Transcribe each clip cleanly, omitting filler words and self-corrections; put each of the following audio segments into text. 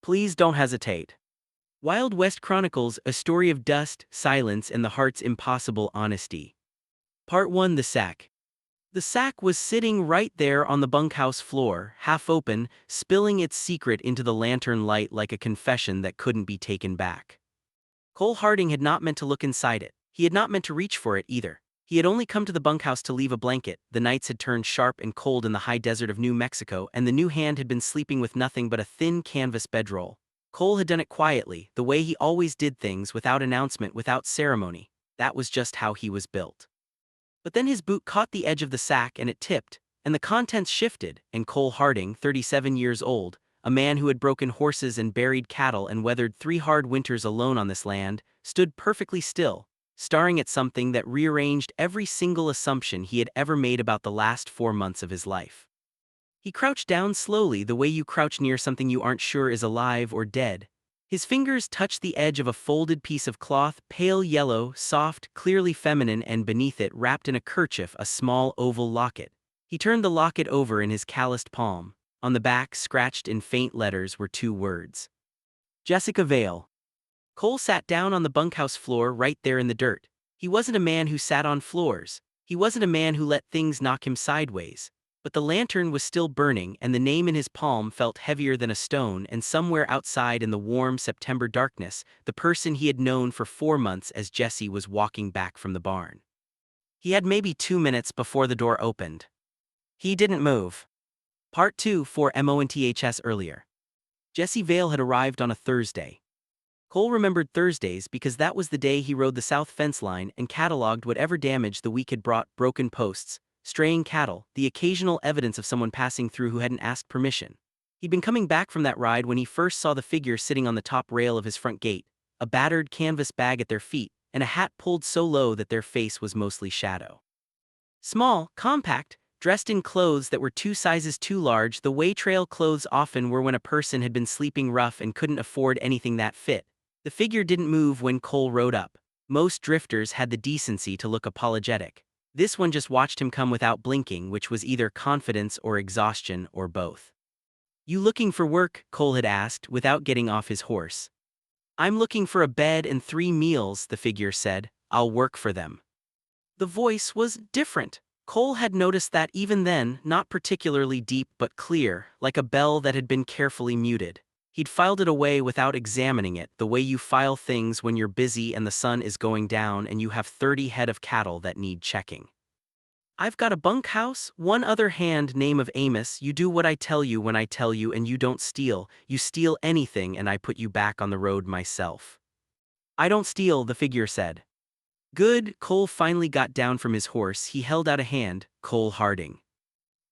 Please don't hesitate. Wild West Chronicles, a story of dust, silence, and the heart's impossible honesty. Part 1. The Sack. The sack was sitting right there on the bunkhouse floor, half open, spilling its secret into the lantern light like a confession that couldn't be taken back. Cole Harding had not meant to look inside it. He had not meant to reach for it either. He had only come to the bunkhouse to leave a blanket. The nights had turned sharp and cold in the high desert of New Mexico, and the new hand had been sleeping with nothing but a thin canvas bedroll. Cole had done it quietly, the way he always did things, without announcement, without ceremony. That was just how he was built. But then his boot caught the edge of the sack and it tipped, and the contents shifted, and Cole Harding, 37 years old, a man who had broken horses and buried cattle and weathered 3 hard winters alone on this land, stood perfectly still, staring at something that rearranged every single assumption he had ever made about the last 4 months of his life. He crouched down slowly, the way you crouch near something you aren't sure is alive or dead. His fingers touched the edge of a folded piece of cloth, pale yellow, soft, clearly feminine, and beneath it, wrapped in a kerchief, a small oval locket. He turned the locket over in his calloused palm. On the back, scratched in faint letters, were 2 words. Jessica Vale. Cole sat down on the bunkhouse floor right there in the dirt. He wasn't a man who sat on floors. He wasn't a man who let things knock him sideways. But the lantern was still burning, and the name in his palm felt heavier than a stone, and somewhere outside in the warm September darkness, the person he had known for 4 months as Jesse was walking back from the barn. He had maybe 2 minutes before the door opened. He didn't move. Part 2. 4 months earlier. Jesse Vale had arrived on a Thursday. Cole remembered Thursdays because that was the day he rode the south fence line and cataloged whatever damage the week had brought: broken posts, straying cattle, the occasional evidence of someone passing through who hadn't asked permission. He'd been coming back from that ride when he first saw the figure sitting on the top rail of his front gate, a battered canvas bag at their feet, and a hat pulled so low that their face was mostly shadow. Small, compact, dressed in clothes that were 2 sizes too large, the way trail clothes often were when a person had been sleeping rough and couldn't afford anything that fit. The figure didn't move when Cole rode up. Most drifters had the decency to look apologetic. This one just watched him come without blinking, which was either confidence or exhaustion or both. "You looking for work?" Cole had asked, without getting off his horse. "I'm looking for a bed and 3 meals," the figure said. "I'll work for them." The voice was different. Cole had noticed that even then, not particularly deep but clear, like a bell that had been carefully muted. He'd filed it away without examining it, the way you file things when you're busy and the sun is going down and you have 30 head of cattle that need checking. "I've got a bunkhouse, one other hand, name of Amos. You do what I tell you when I tell you, and you don't steal. You steal anything and I put you back on the road myself." "I don't steal," the figure said. "Good." Cole finally got down from his horse. He held out a hand. Cole Harding.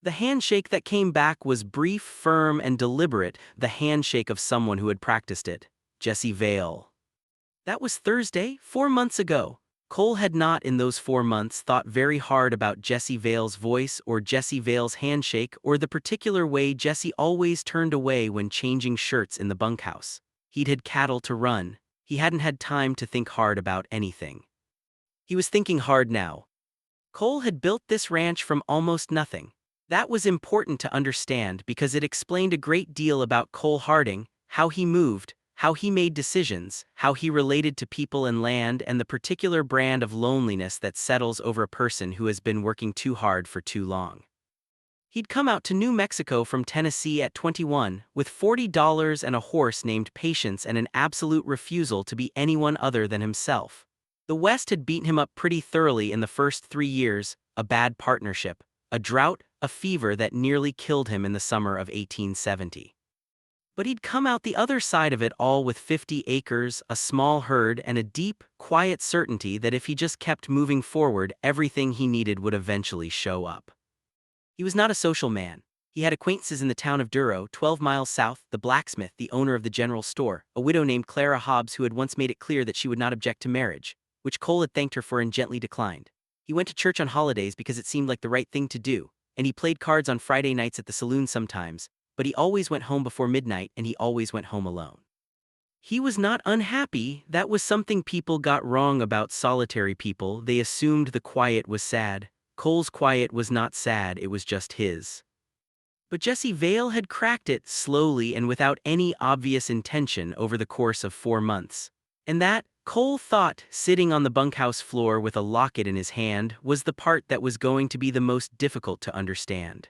The handshake that came back was brief, firm, and deliberate, the handshake of someone who had practiced it. Jesse Vale. That was Thursday, 4 months ago. Cole had not, in those 4 months, thought very hard about Jesse Vale's voice or Jesse Vale's handshake or the particular way Jesse always turned away when changing shirts in the bunkhouse. He'd had cattle to run. He hadn't had time to think hard about anything. He was thinking hard now. Cole had built this ranch from almost nothing. That was important to understand because it explained a great deal about Cole Harding, how he moved, how he made decisions, how he related to people and land, and the particular brand of loneliness that settles over a person who has been working too hard for too long. He'd come out to New Mexico from Tennessee at 21, with $40 and a horse named Patience and an absolute refusal to be anyone other than himself. The West had beaten him up pretty thoroughly in the first 3 years: a bad partnership, a drought, a fever that nearly killed him in the summer of 1870. But he'd come out the other side of it all with 50 acres, a small herd, and a deep, quiet certainty that if he just kept moving forward, everything he needed would eventually show up. He was not a social man. He had acquaintances in the town of Duro, 12 miles south, the blacksmith, the owner of the general store, a widow named Clara Hobbs who had once made it clear that she would not object to marriage, which Cole had thanked her for and gently declined. He went to church on holidays because it seemed like the right thing to do, and he played cards on Friday nights at the saloon sometimes, but he always went home before midnight and he always went home alone. He was not unhappy. That was something people got wrong about solitary people. They assumed the quiet was sad. Cole's quiet was not sad, it was just his. But Jesse Vale had cracked it slowly and without any obvious intention over the course of 4 months. And that, Cole thought, sitting on the bunkhouse floor with a locket in his hand, was the part that was going to be the most difficult to understand.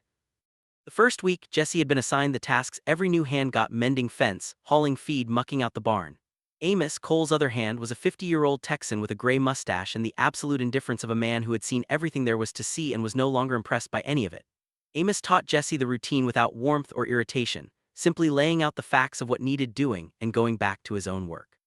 The first week, Jesse had been assigned the tasks every new hand got: mending fence, hauling feed, mucking out the barn. Amos, Cole's other hand, was a 50-year-old Texan with a gray mustache and the absolute indifference of a man who had seen everything there was to see and was no longer impressed by any of it. Amos taught Jesse the routine without warmth or irritation, simply laying out the facts of what needed doing and going back to his own work.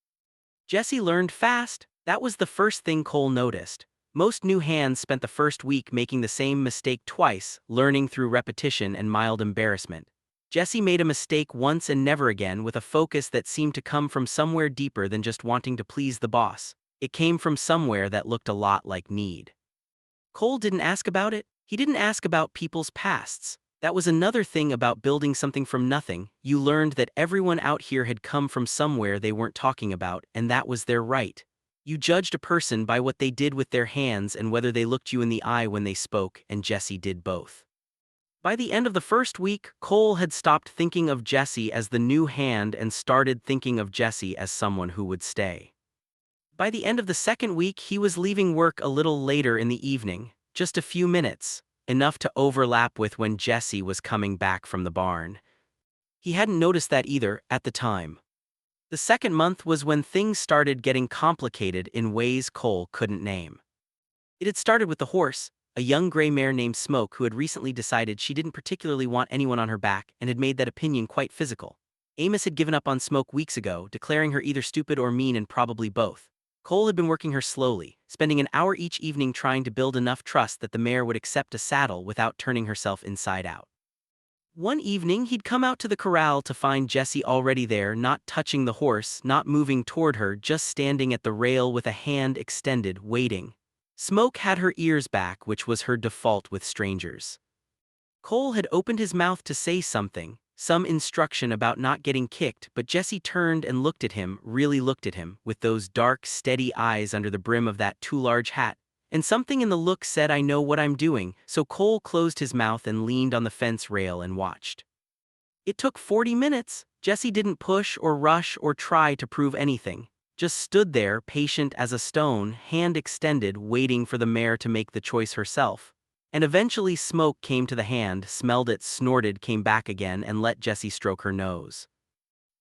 Jesse learned fast. That was the first thing Cole noticed. Most new hands spent the first week making the same mistake twice, learning through repetition and mild embarrassment. Jesse made a mistake once and never again, with a focus that seemed to come from somewhere deeper than just wanting to please the boss. It came from somewhere that looked a lot like need. Cole didn't ask about it. He didn't ask about people's pasts. That was another thing about building something from nothing. You learned that everyone out here had come from somewhere they weren't talking about, and that was their right. You judged a person by what they did with their hands and whether they looked you in the eye when they spoke, and Jesse did both. By the end of the first week, Cole had stopped thinking of Jesse as the new hand and started thinking of Jesse as someone who would stay. By the end of the second week, he was leaving work a little later in the evening, just a few minutes, enough to overlap with when Jesse was coming back from the barn. He hadn't noticed that either at the time. The second month was when things started getting complicated in ways Cole couldn't name. It had started with the horse, a young gray mare named Smoke, who had recently decided she didn't particularly want anyone on her back and had made that opinion quite physical. Amos had given up on Smoke weeks ago, declaring her either stupid or mean, and probably both. Cole had been working her slowly, spending an hour each evening trying to build enough trust that the mare would accept a saddle without turning herself inside out. One evening, he'd come out to the corral to find Jesse already there, not touching the horse, not moving toward her, just standing at the rail with a hand extended, waiting. Smoke had her ears back, which was her default with strangers. Cole had opened his mouth to say something, some instruction about not getting kicked, but Jesse turned and looked at him, really looked at him, with those dark, steady eyes under the brim of that too large hat. And something in the look said, "I know what I'm doing," so Cole closed his mouth and leaned on the fence rail and watched. It took 40 minutes. Jesse didn't push or rush or try to prove anything, just stood there, patient as a stone, hand extended, waiting for the mare to make the choice herself. And eventually Smoke came to the hand, smelled it, snorted, came back again, and let Jesse stroke her nose.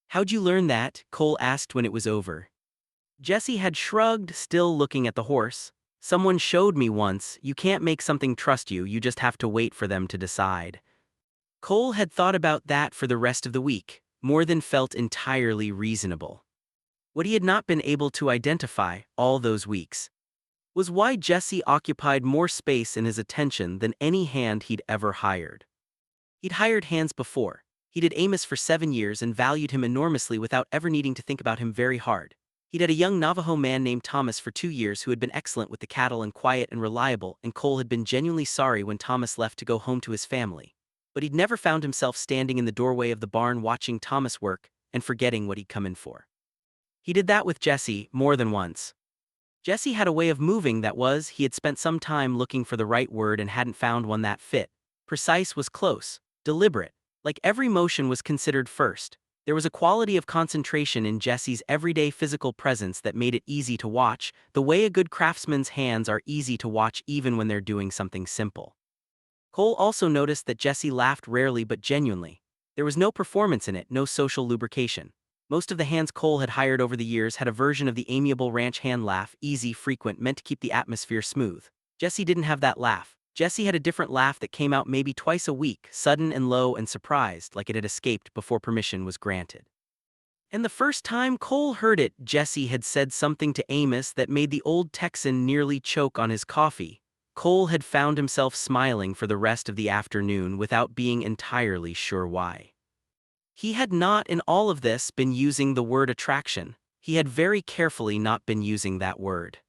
"How'd you learn that?" Cole asked when it was over. Jesse had shrugged, still looking at the horse. "Someone showed me once. You can't make something trust you, you just have to wait for them to decide." Cole had thought about that for the rest of the week, more than felt entirely reasonable. What he had not been able to identify, all those weeks, was why Jesse occupied more space in his attention than any hand he'd ever hired. He'd hired hands before. He did Amos for 7 years and valued him enormously without ever needing to think about him very hard. He'd had a young Navajo man named Thomas for 2 years who had been excellent with the cattle and quiet and reliable, and Cole had been genuinely sorry when Thomas left to go home to his family. But he'd never found himself standing in the doorway of the barn watching Thomas work and forgetting what he'd come in for. He did that with Jesse more than once. Jesse had a way of moving that was, he had spent some time looking for the right word and hadn't found one that fit. Precise was close, deliberate, like every motion was considered first. There was a quality of concentration in Jesse's everyday physical presence that made it easy to watch, the way a good craftsman's hands are easy to watch even when they're doing something simple. Cole also noticed that Jesse laughed rarely but genuinely. There was no performance in it, no social lubrication. Most of the hands Cole had hired over the years had a version of the amiable ranch hand laugh, easy, frequent, meant to keep the atmosphere smooth. Jesse didn't have that laugh. Jesse had a different laugh that came out maybe twice a week, sudden and low and surprised, like it had escaped before permission was granted. And the first time Cole heard it, Jesse had said something to Amos that made the old Texan nearly choke on his coffee. Cole had found himself smiling for the rest of the afternoon without being entirely sure why. He had not, in all of this, been using the word attraction. He had very carefully not been using that word.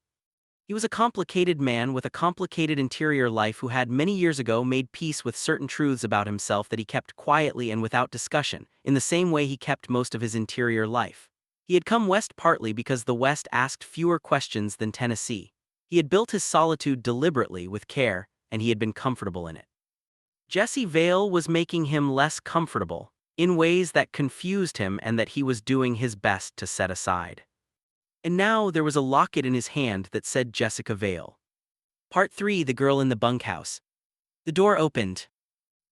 He was a complicated man with a complicated interior life who had many years ago made peace with certain truths about himself that he kept quietly and without discussion, in the same way he kept most of his interior life. He had come west partly because the West asked fewer questions than Tennessee. He had built his solitude deliberately with care, and he had been comfortable in it. Jesse Vale was making him less comfortable, in ways that confused him and that he was doing his best to set aside. And now there was a locket in his hand that said Jessica Vale. Part 3: The Girl in the Bunkhouse. The door opened.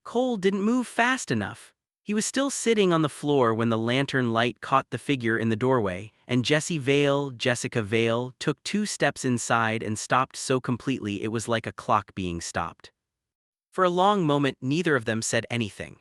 Cole didn't move fast enough. He was still sitting on the floor when the lantern light caught the figure in the doorway, and Jessica Vale, took 2 steps inside and stopped so completely it was like a clock being stopped. For a long moment, neither of them said anything.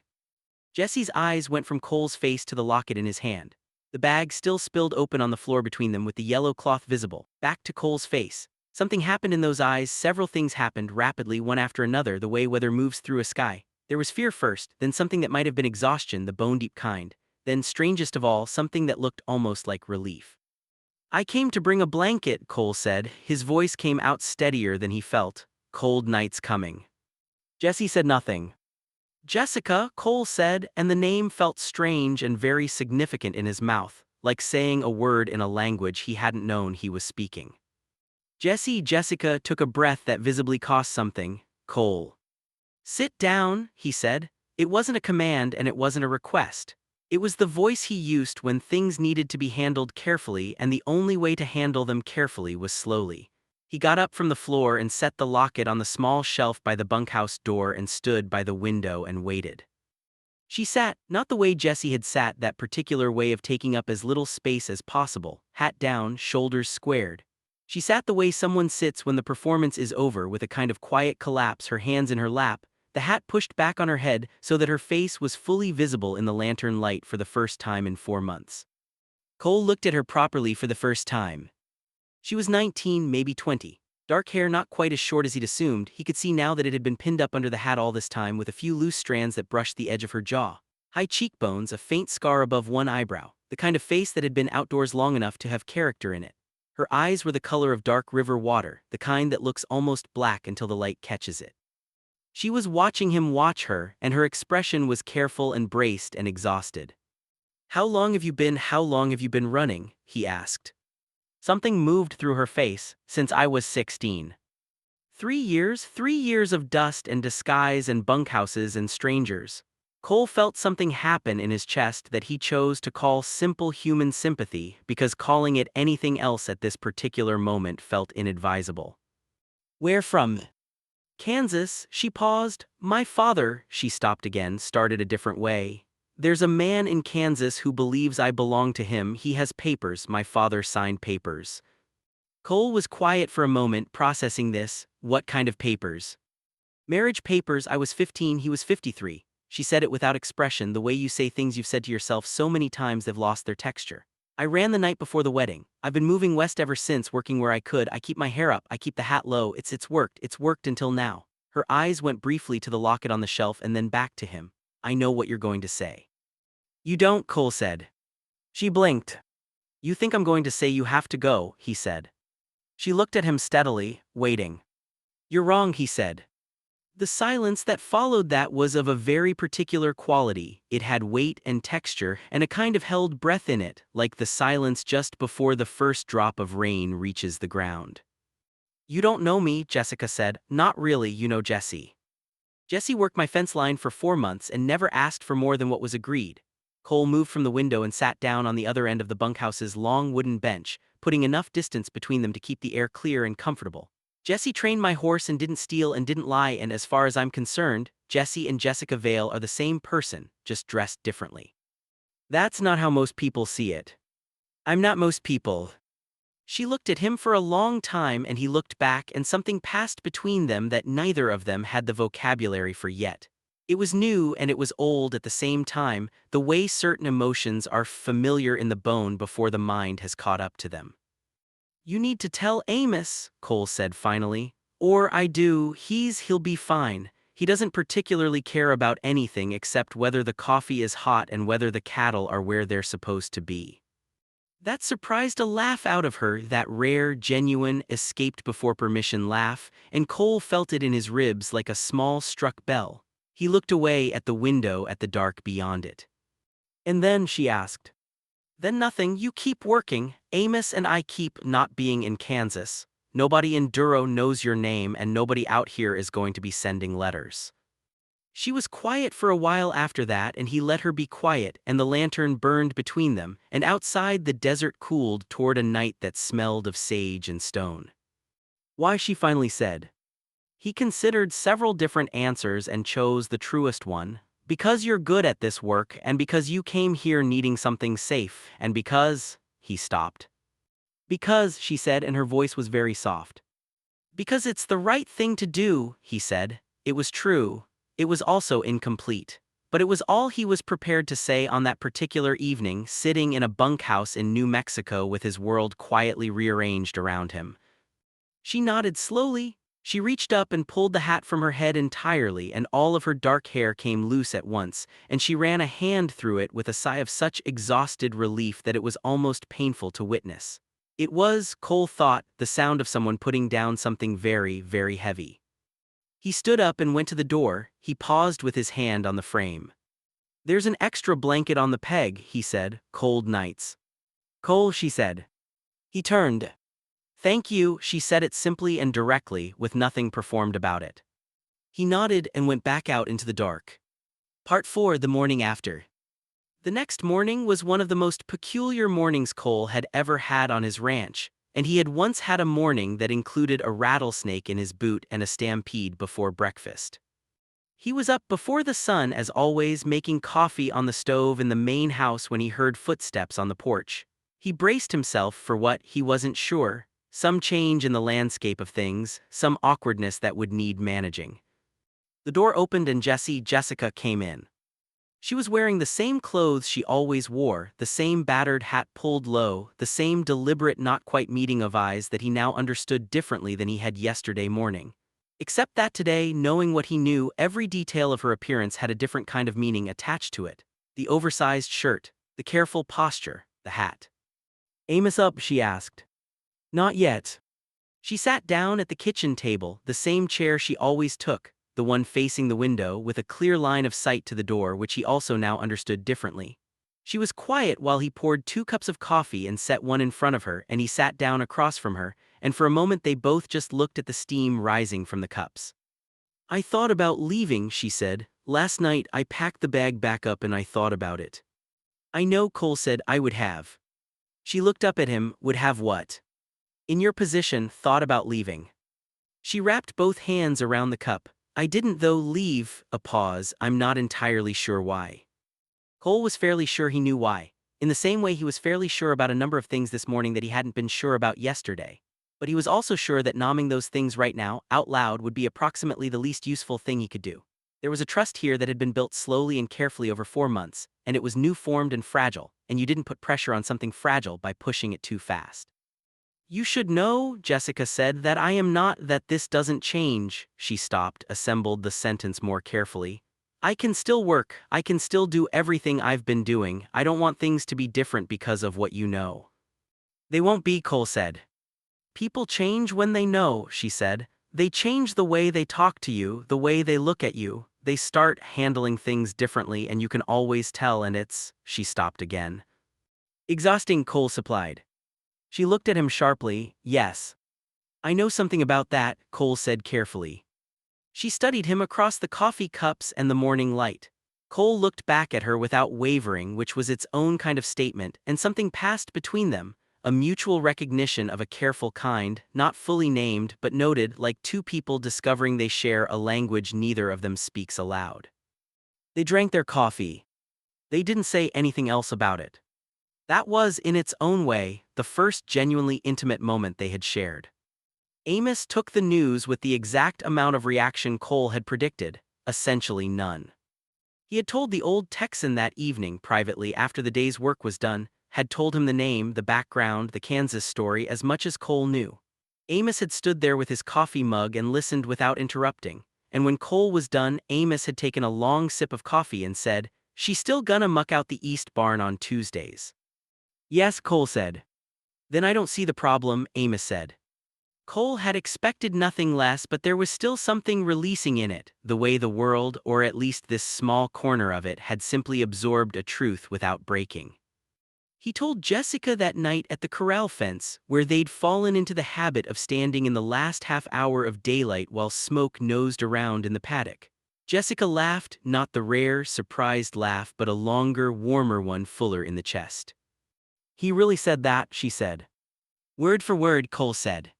Jesse's eyes went from Cole's face to the locket in his hand. The bag still spilled open on the floor between them with the yellow cloth visible, back to Cole's face. Something happened in those eyes. Several things happened rapidly, one after another, the way weather moves through a sky. There was fear first, then something that might have been exhaustion, the bone-deep kind, then, strangest of all, something that looked almost like relief. "I came to bring a blanket," Cole said. His voice came out steadier than he felt. "Cold night's coming." Jesse said nothing. "Jessica," Cole said, and the name felt strange and very significant in his mouth, like saying a word in a language he hadn't known he was speaking. Jessica took a breath that visibly cost something. "Cole." "Sit down," he said. It wasn't a command and it wasn't a request. It was the voice he used when things needed to be handled carefully, and the only way to handle them carefully was slowly. He got up from the floor and set the locket on the small shelf by the bunkhouse door and stood by the window and waited. She sat, not the way Jesse had sat, that particular way of taking up as little space as possible, hat down, shoulders squared. She sat the way someone sits when the performance is over, with a kind of quiet collapse, her hands in her lap, the hat pushed back on her head so that her face was fully visible in the lantern light for the first time in 4 months. Cole looked at her properly for the first time. She was 19, maybe 20. Dark hair, not quite as short as he'd assumed. He could see now that it had been pinned up under the hat all this time, with a few loose strands that brushed the edge of her jaw. High cheekbones, a faint scar above one eyebrow, the kind of face that had been outdoors long enough to have character in it. Her eyes were the color of dark river water, the kind that looks almost black until the light catches it. She was watching him watch her, and her expression was careful and braced and exhausted. How long have you been running?" he asked. Something moved through her face. "Since I was 16. 3 years of dust and disguise and bunkhouses and strangers." Cole felt something happen in his chest that he chose to call simple human sympathy, because calling it anything else at this particular moment felt inadvisable. "Where from?" "Kansas." She paused. "My father," she stopped again, started a different way. "There's a man in Kansas who believes I belong to him. He has papers. My father signed papers." Cole was quiet for a moment, processing this. "What kind of papers?" "Marriage papers. I was 15, he was 53. She said it without expression, the way you say things you've said to yourself so many times they've lost their texture. "I ran the night before the wedding. I've been moving west ever since, working where I could. I keep my hair up, I keep the hat low. It's worked until now." Her eyes went briefly to the locket on the shelf and then back to him. "I know what you're going to say." "You don't," Cole said. She blinked. "You think I'm going to say you have to go," he said. She looked at him steadily, waiting. "You're wrong," he said. The silence that followed that was of a very particular quality. It had weight and texture and a kind of held breath in it, like the silence just before the first drop of rain reaches the ground. "You don't know me," Jessica said. "Not really, you know Jesse. Jesse worked my fence line for 4 months and never asked for more than what was agreed." Cole moved from the window and sat down on the other end of the bunkhouse's long wooden bench, putting enough distance between them to keep the air clear and comfortable. "Jesse trained my horse and didn't steal and didn't lie, and as far as I'm concerned, Jesse and Jessica Vale are the same person, just dressed differently." "That's not how most people see it." "I'm not most people." She looked at him for a long time, and he looked back, and something passed between them that neither of them had the vocabulary for yet. It was new and it was old at the same time, the way certain emotions are familiar in the bone before the mind has caught up to them. "You need to tell Amos," Cole said finally. "Or I do. He'll be fine. He doesn't particularly care about anything except whether the coffee is hot and whether the cattle are where they're supposed to be." That surprised a laugh out of her, that rare, genuine, escaped before permission laugh, and Cole felt it in his ribs like a small struck bell. He looked away at the window, at the dark beyond it. "And then?" she asked. "Then nothing. You keep working. Amos and I keep not being in Kansas. Nobody in Duro knows your name, and nobody out here is going to be sending letters." She was quiet for a while after that, and he let her be quiet, and the lantern burned between them, and outside the desert cooled toward a night that smelled of sage and stone. Why, she finally said. He considered several different answers and chose the truest one. Because you're good at this work, and because you came here needing something safe, and because… He stopped. Because, she said, and her voice was very soft. Because it's the right thing to do, he said. It was true. It was also incomplete. But it was all he was prepared to say on that particular evening, sitting in a bunkhouse in New Mexico with his world quietly rearranged around him. She nodded slowly. She reached up and pulled the hat from her head entirely, and all of her dark hair came loose at once, and she ran a hand through it with a sigh of such exhausted relief that it was almost painful to witness. It was, Cole thought, the sound of someone putting down something very, very heavy. He stood up and went to the door. He paused with his hand on the frame. "There's an extra blanket on the peg," he said. "Cold nights." "Cole," she said. He turned. "Thank you," she said it simply and directly, with nothing performed about it. He nodded and went back out into the dark. Part 4. The morning after. The next morning was one of the most peculiar mornings Cole had ever had on his ranch, and he had once had a morning that included a rattlesnake in his boot and a stampede before breakfast. He was up before the sun as always, making coffee on the stove in the main house when he heard footsteps on the porch. He braced himself for what, he wasn't sure, some change in the landscape of things, some awkwardness that would need managing. The door opened and Jessica came in. She was wearing the same clothes she always wore, the same battered hat pulled low, the same deliberate not quite meeting of eyes that he now understood differently than he had yesterday morning. Except that today, knowing what he knew, every detail of her appearance had a different kind of meaning attached to it. The oversized shirt, the careful posture, the hat. "Amos up?" she asked. "Not yet." She sat down at the kitchen table, the same chair she always took, the one facing the window, with a clear line of sight to the door, which he also now understood differently. She was quiet while he poured 2 cups of coffee and set one in front of her, and he sat down across from her, and for a moment they both just looked at the steam rising from the cups. "I thought about leaving," she said. "Last night I packed the bag back up and I thought about it." "I know," Cole said. "I would have." She looked up at him. "Would have what?" "In your position, thought about leaving." She wrapped both hands around the cup. "I didn't though leave." A pause. "I'm not entirely sure why." Cole was fairly sure he knew why, in the same way he was fairly sure about a number of things this morning that he hadn't been sure about yesterday. But he was also sure that nomming those things right now, out loud, would be approximately the least useful thing he could do. There was a trust here that had been built slowly and carefully over 4 months, and it was new-formed and fragile, and you didn't put pressure on something fragile by pushing it too fast. "You should know," Jessica said, "that I am not, that this doesn't change." She stopped, assembled the sentence more carefully. "I can still work, I can still do everything I've been doing. I don't want things to be different because of what you know." "They won't be," Cole said. "People change when they know," she said. "They change the way they talk to you, the way they look at you. They start handling things differently, and you can always tell, and it's…" She stopped again. "Exhausting," Cole supplied. She looked at him sharply. "Yes. I know something about that," Cole said carefully. She studied him across the coffee cups and the morning light. Cole looked back at her without wavering, which was its own kind of statement, and something passed between them, a mutual recognition of a careful kind, not fully named but noted, like 2 people discovering they share a language neither of them speaks aloud. They drank their coffee. They didn't say anything else about it. That was, in its own way, the first genuinely intimate moment they had shared. Amos took the news with the exact amount of reaction Cole had predicted, essentially none. He had told the old Texan that evening privately after the day's work was done, had told him the name, the background, the Kansas story, as much as Cole knew. Amos had stood there with his coffee mug and listened without interrupting, and when Cole was done, Amos had taken a long sip of coffee and said, "She's still gonna muck out the east barn on Tuesdays." "Yes," Cole said. "Then I don't see the problem," Amos said. Cole had expected nothing less, but there was still something releasing in it, the way the world, or at least this small corner of it, had simply absorbed a truth without breaking. He told Jessica that night at the corral fence, where they'd fallen into the habit of standing in the last half hour of daylight while smoke nosed around in the paddock. Jessica laughed, not the rare, surprised laugh but a longer, warmer one fuller in the chest. He really said that, she said. Word for word, Cole said.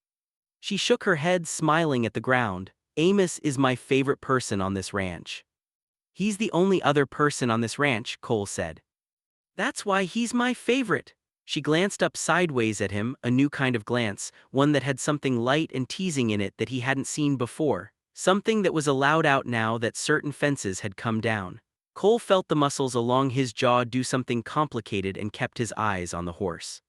She shook her head, smiling at the ground. Amos is my favorite person on this ranch. He's the only other person on this ranch, Cole said. That's why he's my favorite. She glanced up sideways at him, a new kind of glance, one that had something light and teasing in it that he hadn't seen before, something that was allowed out now that certain fences had come down. Cole felt the muscles along his jaw do something complicated and kept his eyes on the horse.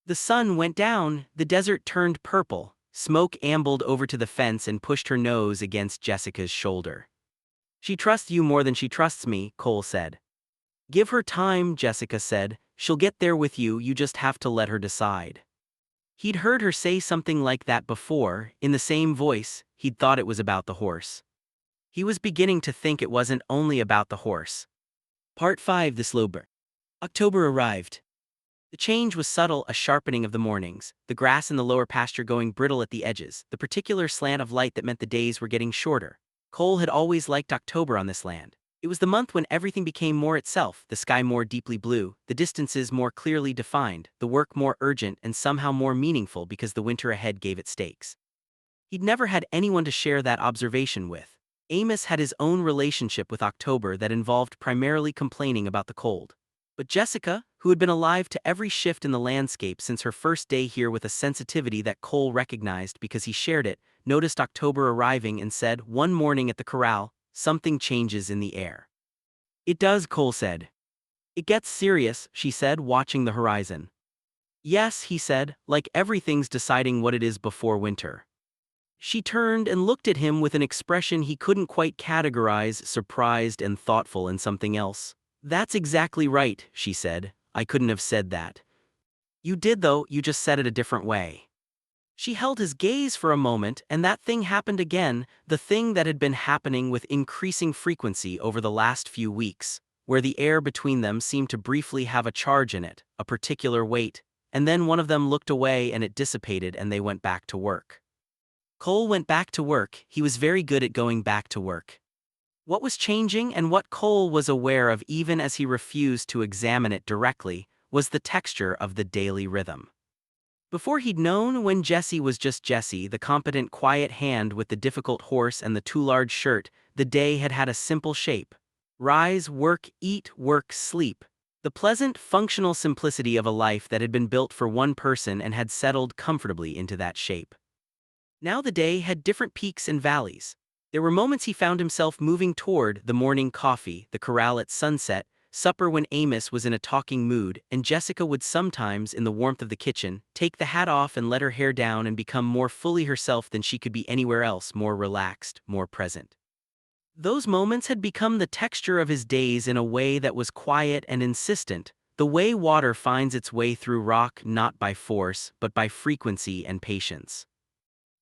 The sun went down, the desert turned purple, smoke ambled over to the fence and pushed her nose against Jessica's shoulder. She trusts you more than she trusts me, Cole said. Give her time, Jessica said. She'll get there with you, you just have to let her decide. He'd heard her say something like that before, in the same voice. He'd thought it was about the horse. He was beginning to think it wasn't only about the horse. Part 5. The Slow Burn. October arrived. The change was subtle, a sharpening of the mornings, the grass in the lower pasture going brittle at the edges, the particular slant of light that meant the days were getting shorter. Cole had always liked October on this land. It was the month when everything became more itself, the sky more deeply blue, the distances more clearly defined, the work more urgent and somehow more meaningful because the winter ahead gave it stakes. He'd never had anyone to share that observation with. Amos had his own relationship with October that involved primarily complaining about the cold. But Jessica, who had been alive to every shift in the landscape since her first day here with a sensitivity that Cole recognized because he shared it, noticed October arriving and said, one morning at the corral, something changes in the air. It does, Cole said. It gets serious, she said, watching the horizon. Yes, he said, like everything's deciding what it is before winter. She turned and looked at him with an expression he couldn't quite categorize, surprised and thoughtful and something else. That's exactly right, she said. I couldn't have said that. You did though, you just said it a different way. She held his gaze for a moment, and that thing happened again, the thing that had been happening with increasing frequency over the last few weeks, where the air between them seemed to briefly have a charge in it, a particular weight, and then one of them looked away and it dissipated and they went back to work. Cole went back to work. He was very good at going back to work. What was changing and what Cole was aware of even as he refused to examine it directly was the texture of the daily rhythm. Before he'd known when Jesse was just Jesse, the competent quiet hand with the difficult horse and the too large shirt, the day had had a simple shape. Rise, work, eat, work, sleep. The pleasant, functional simplicity of a life that had been built for one person and had settled comfortably into that shape. Now the day had different peaks and valleys. There were moments he found himself moving toward the morning coffee, the corral at sunset, supper when Amos was in a talking mood, and Jessica would sometimes, in the warmth of the kitchen, take the hat off and let her hair down and become more fully herself than she could be anywhere else, more relaxed, more present. Those moments had become the texture of his days in a way that was quiet and insistent, the way water finds its way through rock not by force but by frequency and patience.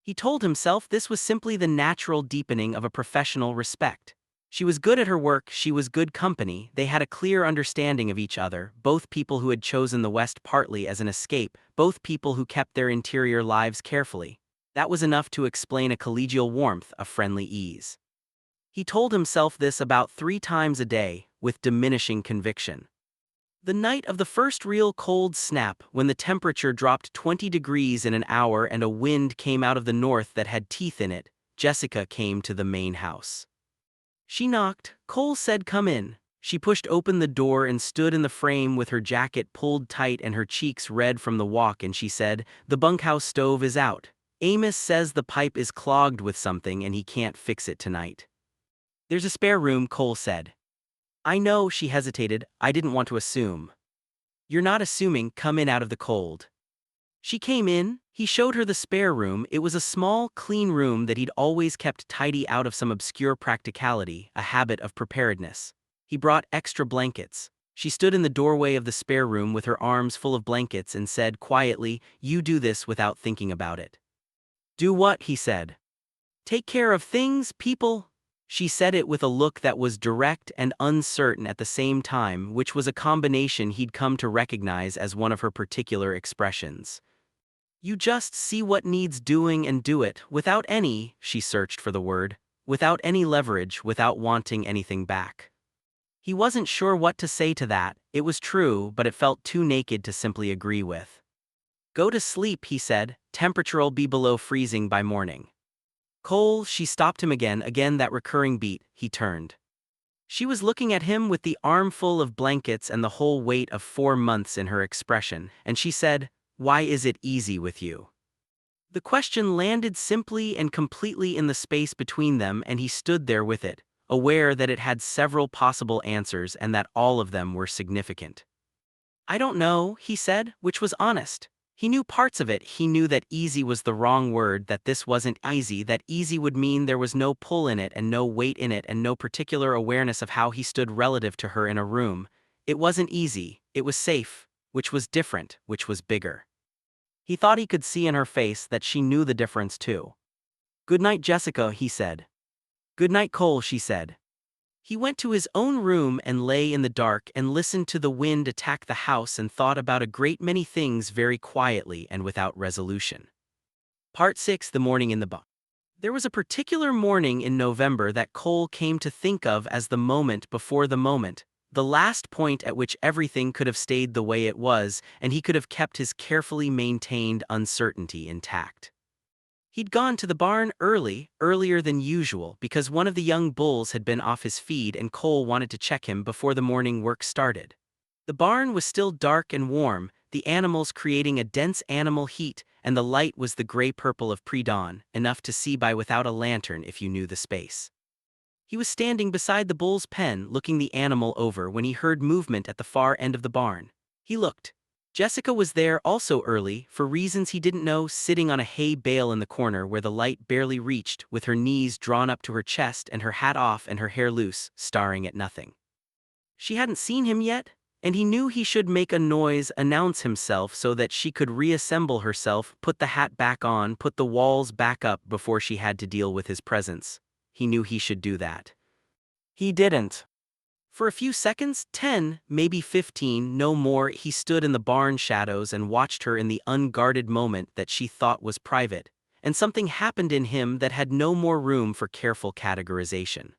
He told himself this was simply the natural deepening of a professional respect. She was good at her work, she was good company, they had a clear understanding of each other, both people who had chosen the West partly as an escape, both people who kept their interior lives carefully. That was enough to explain a collegial warmth, a friendly ease. He told himself this about 3 times a day, with diminishing conviction. The night of the first real cold snap, when the temperature dropped 20 degrees in an hour and a wind came out of the north that had teeth in it, Jessica came to the main house. She knocked. Cole said, "Come in." She pushed open the door and stood in the frame with her jacket pulled tight and her cheeks red from the walk, and she said, "The bunkhouse stove is out. Amos says the pipe is clogged with something and he can't fix it tonight." "There's a spare room," Cole said. "I know," she hesitated. "I didn't want to assume." "You're not assuming. Come in out of the cold." She came in. He showed her the spare room. It was a small, clean room that he'd always kept tidy out of some obscure practicality, a habit of preparedness. He brought extra blankets. She stood in the doorway of the spare room with her arms full of blankets and said quietly, "You do this without thinking about it." "Do what?" he said. "Take care of things, people." She said it with a look that was direct and uncertain at the same time, which was a combination he'd come to recognize as one of her particular expressions. "You just see what needs doing and do it, without any," she searched for the word, without any leverage, without wanting anything back. He wasn't sure what to say to that. It was true, but it felt too naked to simply agree with. Go to sleep, he said. Temperature'll be below freezing by morning. Cole, she stopped him again that recurring beat. He turned. She was looking at him with the armful of blankets and the whole weight of 4 months in her expression, and she said, "Why is it easy with you?" The question landed simply and completely in the space between them, and he stood there with it, aware that it had several possible answers and that all of them were significant. "I don't know," he said, which was honest. He knew parts of it. He knew that easy was the wrong word, that this wasn't easy, that easy would mean there was no pull in it and no weight in it and no particular awareness of how he stood relative to her in a room. It wasn't easy, it was safe, which was different, which was bigger. He thought he could see in her face that she knew the difference too. "Good night, Jessica," he said. "Good night, Cole," she said. He went to his own room and lay in the dark and listened to the wind attack the house and thought about a great many things very quietly and without resolution. Part 6. The morning in the barn. There was a particular morning in November that Cole came to think of as the moment before the moment, the last point at which everything could have stayed the way it was and he could have kept his carefully maintained uncertainty intact. He'd gone to the barn earlier than usual, because one of the young bulls had been off his feed and Cole wanted to check him before the morning work started. The barn was still dark and warm, the animals creating a dense animal heat, and the light was the gray-purple of pre-dawn, enough to see by without a lantern if you knew the space. He was standing beside the bull's pen looking the animal over when he heard movement at the far end of the barn. He looked. Jessica was there also early, for reasons he didn't know, sitting on a hay bale in the corner where the light barely reached, with her knees drawn up to her chest and her hat off and her hair loose, staring at nothing. She hadn't seen him yet, and he knew he should make a noise, announce himself so that she could reassemble herself, put the hat back on, put the walls back up before she had to deal with his presence. He knew he should do that. He didn't. For a few seconds, 10, maybe 15, no more, he stood in the barn shadows and watched her in the unguarded moment that she thought was private, and something happened in him that had no more room for careful categorization.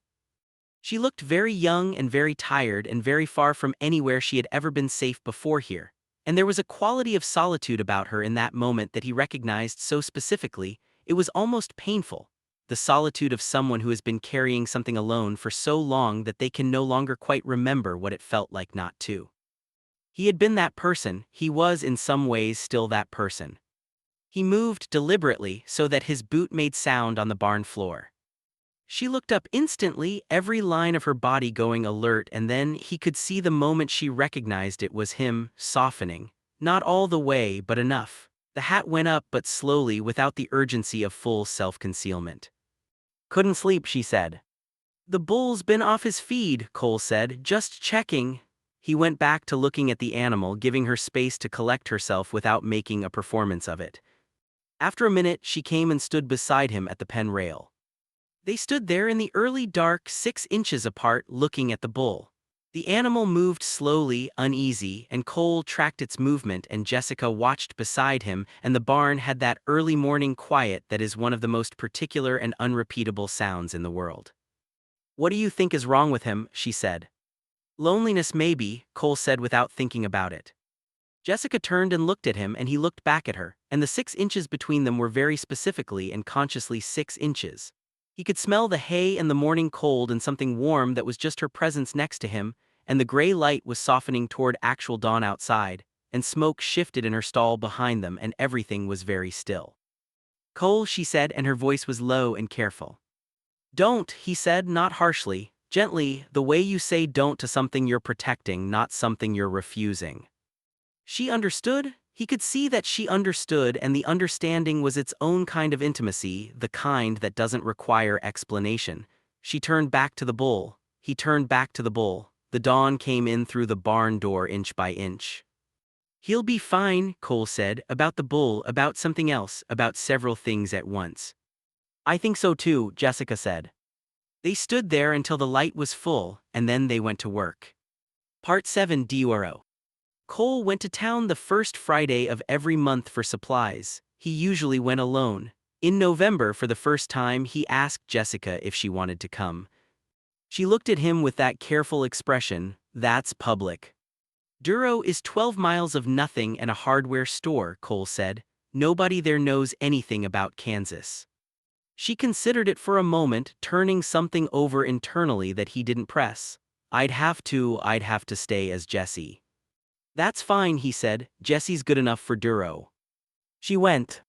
She looked very young and very tired and very far from anywhere she had ever been safe before here, and there was a quality of solitude about her in that moment that he recognized so specifically, it was almost painful. The solitude of someone who has been carrying something alone for so long that they can no longer quite remember what it felt like not to. He had been that person, he was in some ways still that person. He moved deliberately so that his boot made sound on the barn floor. She looked up instantly, every line of her body going alert, and then he could see the moment she recognized it was him, softening. Not all the way, but enough. The hat went up but slowly, without the urgency of full self-concealment. "Couldn't sleep," she said. "The bull's been off his feed," Cole said, "just checking." He went back to looking at the animal, giving her space to collect herself without making a performance of it. After a minute, she came and stood beside him at the pen rail. They stood there in the early dark, 6 inches apart, looking at the bull. The animal moved slowly, uneasy, and Cole tracked its movement, and Jessica watched beside him, and the barn had that early morning quiet that is one of the most particular and unrepeatable sounds in the world. "What do you think is wrong with him?" she said. "Loneliness maybe," Cole said without thinking about it. Jessica turned and looked at him, and he looked back at her, and the 6 inches between them were very specifically and consciously 6 inches. He could smell the hay and the morning cold and something warm that was just her presence next to him, and the gray light was softening toward actual dawn outside, and smoke shifted in her stall behind them, and everything was very still. "Cole," she said, and her voice was low and careful. "Don't," he said, not harshly, gently, the way you say don't to something you're protecting, not something you're refusing. She understood. He could see that she understood, and the understanding was its own kind of intimacy, the kind that doesn't require explanation. She turned back to the bull. He turned back to the bull. The dawn came in through the barn door inch by inch. "He'll be fine," Cole said, about the bull, about something else, about several things at once. "I think so too," Jessica said. They stood there until the light was full, and then they went to work. Part 7. Duro. Cole went to town the first Friday of every month for supplies. He usually went alone. In November, for the first time, he asked Jessica if she wanted to come. She looked at him with that careful expression. That's public. Duro is 12 miles of nothing and a hardware store, Cole said. Nobody there knows anything about Kansas. She considered it for a moment, turning something over internally that he didn't press. I'd have to stay as Jesse. That's fine, he said. Jesse's good enough for Duro. She went.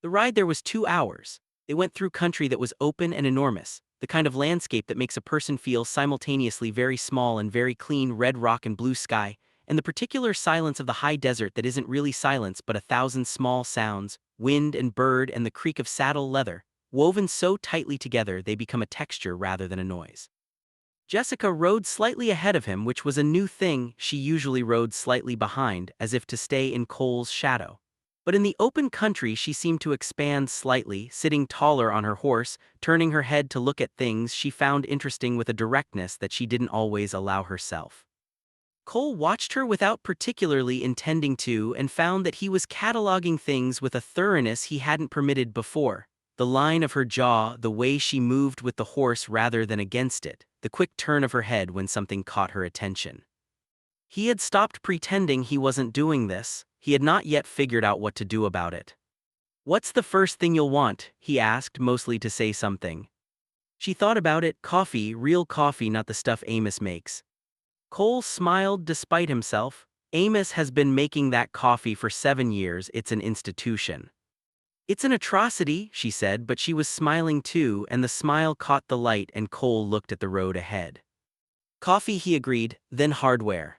The ride there was 2 hours. They went through country that was open and enormous, the kind of landscape that makes a person feel simultaneously very small and very clean, red rock and blue sky, and the particular silence of the high desert that isn't really silence but 1,000 small sounds, wind and bird and the creak of saddle leather, woven so tightly together they become a texture rather than a noise. Jessica rode slightly ahead of him, which was a new thing. She usually rode slightly behind, as if to stay in Cole's shadow. But in the open country she seemed to expand slightly, sitting taller on her horse, turning her head to look at things she found interesting with a directness that she didn't always allow herself. Cole watched her without particularly intending to and found that he was cataloging things with a thoroughness he hadn't permitted before. The line of her jaw, the way she moved with the horse rather than against it, the quick turn of her head when something caught her attention. He had stopped pretending he wasn't doing this. He had not yet figured out what to do about it. "What's the first thing you'll want?" he asked, mostly to say something. She thought about it. Coffee, real coffee, not the stuff Amos makes. Cole smiled despite himself. Amos has been making that coffee for 7 years. It's an institution. It's an atrocity, she said, but she was smiling too, and the smile caught the light and Cole looked at the road ahead. Coffee, he agreed, then hardware.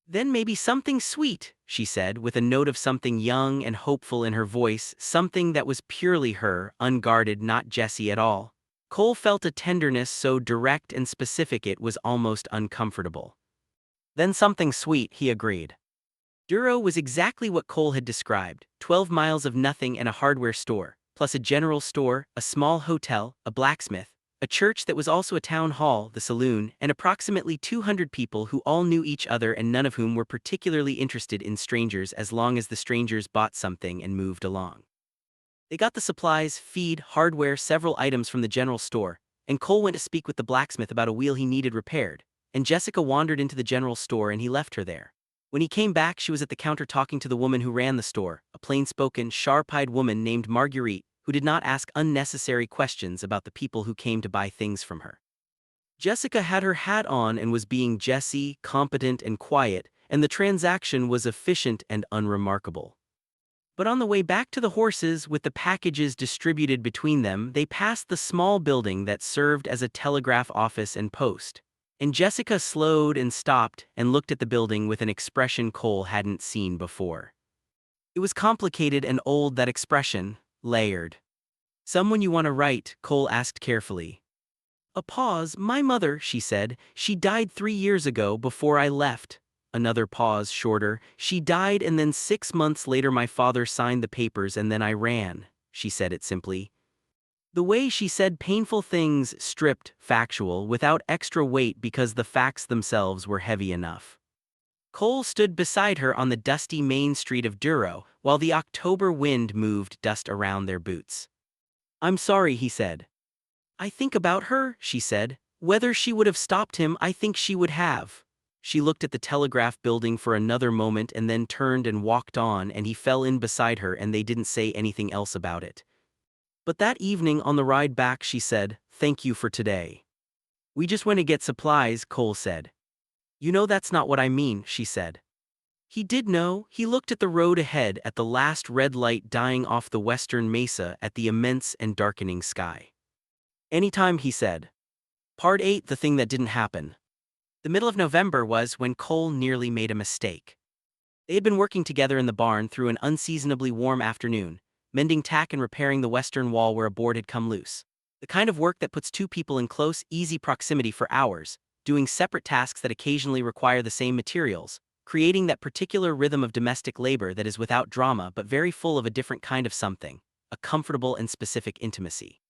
Then maybe something sweet, she said, with a note of something young and hopeful in her voice, something that was purely her, unguarded, not Jesse at all. Cole felt a tenderness so direct and specific it was almost uncomfortable. Then something sweet, he agreed. Duro was exactly what Cole had described, 12 miles of nothing and a hardware store, plus a general store, a small hotel, a blacksmith, a church that was also a town hall, the saloon, and approximately 200 people who all knew each other and none of whom were particularly interested in strangers as long as the strangers bought something and moved along. They got the supplies, feed, hardware, several items from the general store, and Cole went to speak with the blacksmith about a wheel he needed repaired, and Jessica wandered into the general store and he left her there. When he came back, she was at the counter talking to the woman who ran the store, a plain-spoken, sharp-eyed woman named Marguerite, who did not ask unnecessary questions about the people who came to buy things from her. Jessica had her hat on and was being Jessie, competent and quiet, and the transaction was efficient and unremarkable. But on the way back to the horses, with the packages distributed between them, they passed the small building that served as a telegraph office and post. And Jessica slowed and stopped and looked at the building with an expression Cole hadn't seen before. It was complicated and old, that expression, layered. "Someone you want to write?" Cole asked carefully. A pause. "My mother," she said. "She died 3 years ago before I left." Another pause, shorter. "She died and then 6 months later my father signed the papers and then I ran." She said it simply. The way she said painful things, stripped, factual, without extra weight because the facts themselves were heavy enough. Cole stood beside her on the dusty main street of Duro, while the October wind moved dust around their boots. "I'm sorry," he said. "I think about her," she said. "Whether she would have stopped him, I think she would have." She looked at the telegraph building for another moment and then turned and walked on, and he fell in beside her and they didn't say anything else about it. But that evening on the ride back she said, "Thank you for today." "We just went to get supplies," Cole said. "You know that's not what I mean," she said. He did know. He looked at the road ahead, at the last red light dying off the western mesa, at the immense and darkening sky. "Anytime," he said. Part 8. The thing that didn't happen. The middle of November was when Cole nearly made a mistake. They had been working together in the barn through an unseasonably warm afternoon, mending tack and repairing the western wall where a board had come loose. The kind of work that puts 2 people in close, easy proximity for hours, doing separate tasks that occasionally require the same materials, creating that particular rhythm of domestic labor that is without drama but very full of a different kind of something, a comfortable and specific intimacy.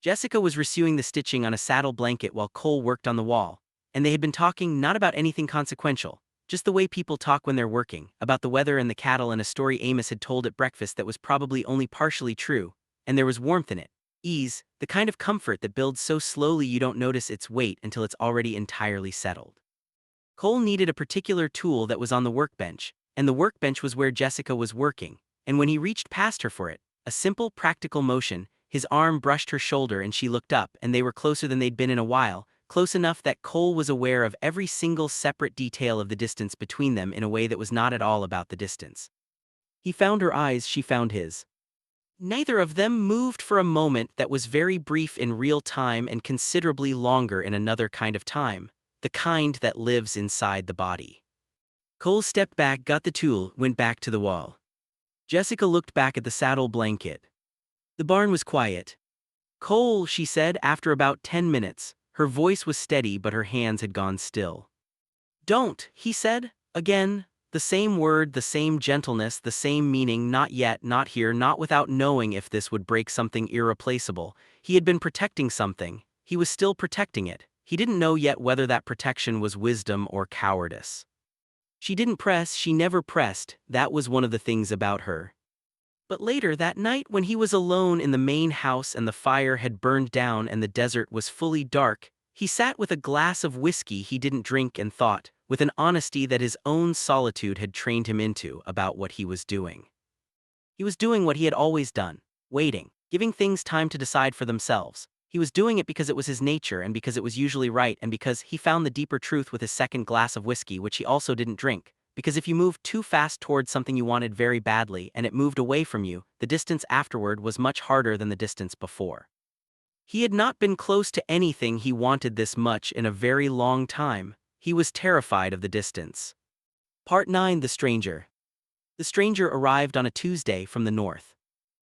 Jessica was resewing the stitching on a saddle blanket while Cole worked on the wall, and they had been talking not about anything consequential, just the way people talk when they're working, about the weather and the cattle and a story Amos had told at breakfast that was probably only partially true, and there was warmth in it. Ease, the kind of comfort that builds so slowly you don't notice its weight until it's already entirely settled. Cole needed a particular tool that was on the workbench, and the workbench was where Jessica was working, and when he reached past her for it, a simple, practical motion, his arm brushed her shoulder and she looked up, and they were closer than they'd been in a while, close enough that Cole was aware of every single separate detail of the distance between them in a way that was not at all about the distance. He found her eyes, she found his. Neither of them moved for a moment that was very brief in real time and considerably longer in another kind of time, the kind that lives inside the body. Cole stepped back, got the tool, went back to the wall. Jessica looked back at the saddle blanket. The barn was quiet. "Cole," she said after about 10 minutes. Her voice was steady but her hands had gone still. "Don't," he said, again. The same word, the same gentleness, the same meaning, not yet, not here, not without knowing if this would break something irreplaceable. He had been protecting something. He was still protecting it. He didn't know yet whether that protection was wisdom or cowardice. She didn't press, she never pressed, that was one of the things about her. But later that night when he was alone in the main house and the fire had burned down and the desert was fully dark, he sat with a glass of whiskey he didn't drink and thought, with an honesty that his own solitude had trained him into, about what he was doing. He was doing what he had always done, waiting, giving things time to decide for themselves. He was doing it because it was his nature and because it was usually right and because he found the deeper truth with his second glass of whiskey, which he also didn't drink. Because if you moved too fast towards something you wanted very badly and it moved away from you, the distance afterward was much harder than the distance before. He had not been close to anything he wanted this much in a very long time. He was terrified of the distance. Part 9: The Stranger. The stranger arrived on a Tuesday from the north.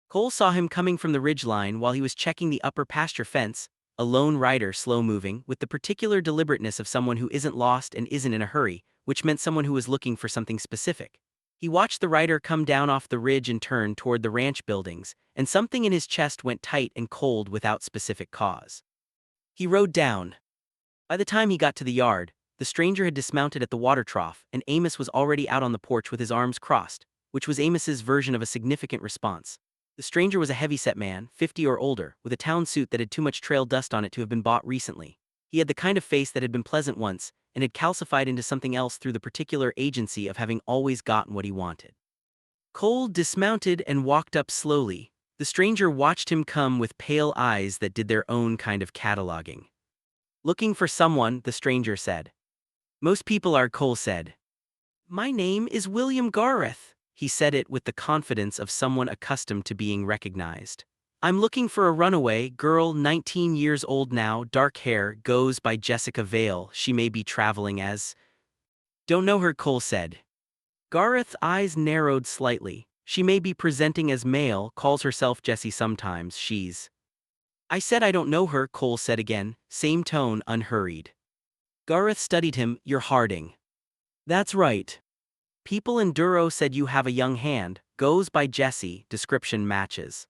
Cole saw him coming from the ridgeline while he was checking the upper pasture fence, a lone rider, slow-moving, with the particular deliberateness of someone who isn't lost and isn't in a hurry, which meant someone who was looking for something specific. He watched the rider come down off the ridge and turn toward the ranch buildings, and something in his chest went tight and cold without specific cause. He rode down. By the time he got to the yard, the stranger had dismounted at the water trough, and Amos was already out on the porch with his arms crossed, which was Amos's version of a significant response. The stranger was a heavy-set man, 50 or older, with a town suit that had too much trail dust on it to have been bought recently. He had the kind of face that had been pleasant once, and had calcified into something else through the particular agency of having always gotten what he wanted. Cole dismounted and walked up slowly. The stranger watched him come with pale eyes that did their own kind of cataloging. "Looking for someone," the stranger said. "Most people are," Cole said. "My name is William Gareth." He said it with the confidence of someone accustomed to being recognized. "I'm looking for a runaway girl, 19 years old now, dark hair, goes by Jessica Vale. She may be traveling as—" "Don't know her," Cole said. Gareth's eyes narrowed slightly. "She may be presenting as male, calls herself Jessie sometimes, she's—" "I said I don't know her," Cole said again, same tone, unhurried. Gareth studied him. "You're Harding." "That's right. People in Duro said you have a young hand, goes by Jessie, description matches."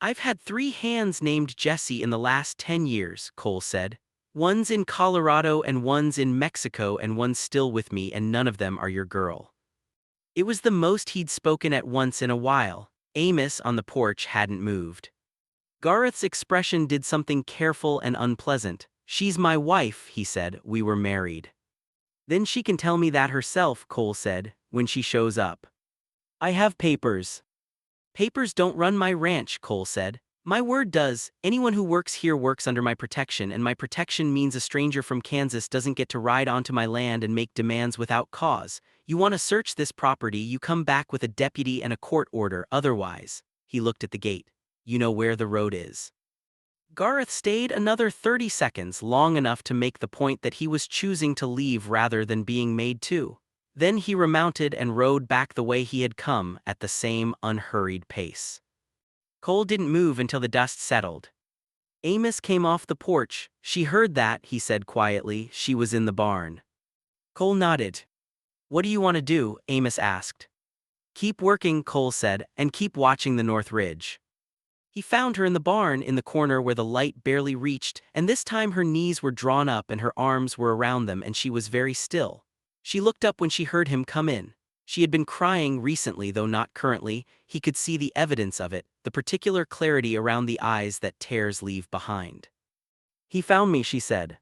"I've had 3 hands named Jessie in the last 10 years, Cole said. "One's in Colorado and one's in Mexico and one's still with me and none of them are your girl." It was the most he'd spoken at once in a while. Amos on the porch hadn't moved. Gareth's expression did something careful and unpleasant. "She's my wife," he said. "We were married." "Then she can tell me that herself," Cole said, "when she shows up." "I have papers." "Papers don't run my ranch," Cole said. "My word does. Anyone who works here works under my protection, and my protection means a stranger from Kansas doesn't get to ride onto my land and make demands without cause. You want to search this property, you come back with a deputy and a court order, otherwise—" He looked at the gate. "You know where the road is." Gareth stayed another 30 seconds, long enough to make the point that he was choosing to leave rather than being made to. Then he remounted and rode back the way he had come, at the same unhurried pace. Cole didn't move until the dust settled. Amos came off the porch. "She heard that," he said quietly. "She was in the barn." Cole nodded. "What do you want to do?" Amos asked. "Keep working," Cole said, "and keep watching the North Ridge." He found her in the barn, in the corner where the light barely reached, and this time her knees were drawn up and her arms were around them and she was very still. She looked up when she heard him come in. She had been crying recently, though not currently. He could see the evidence of it, the particular clarity around the eyes that tears leave behind. "He found me," she said.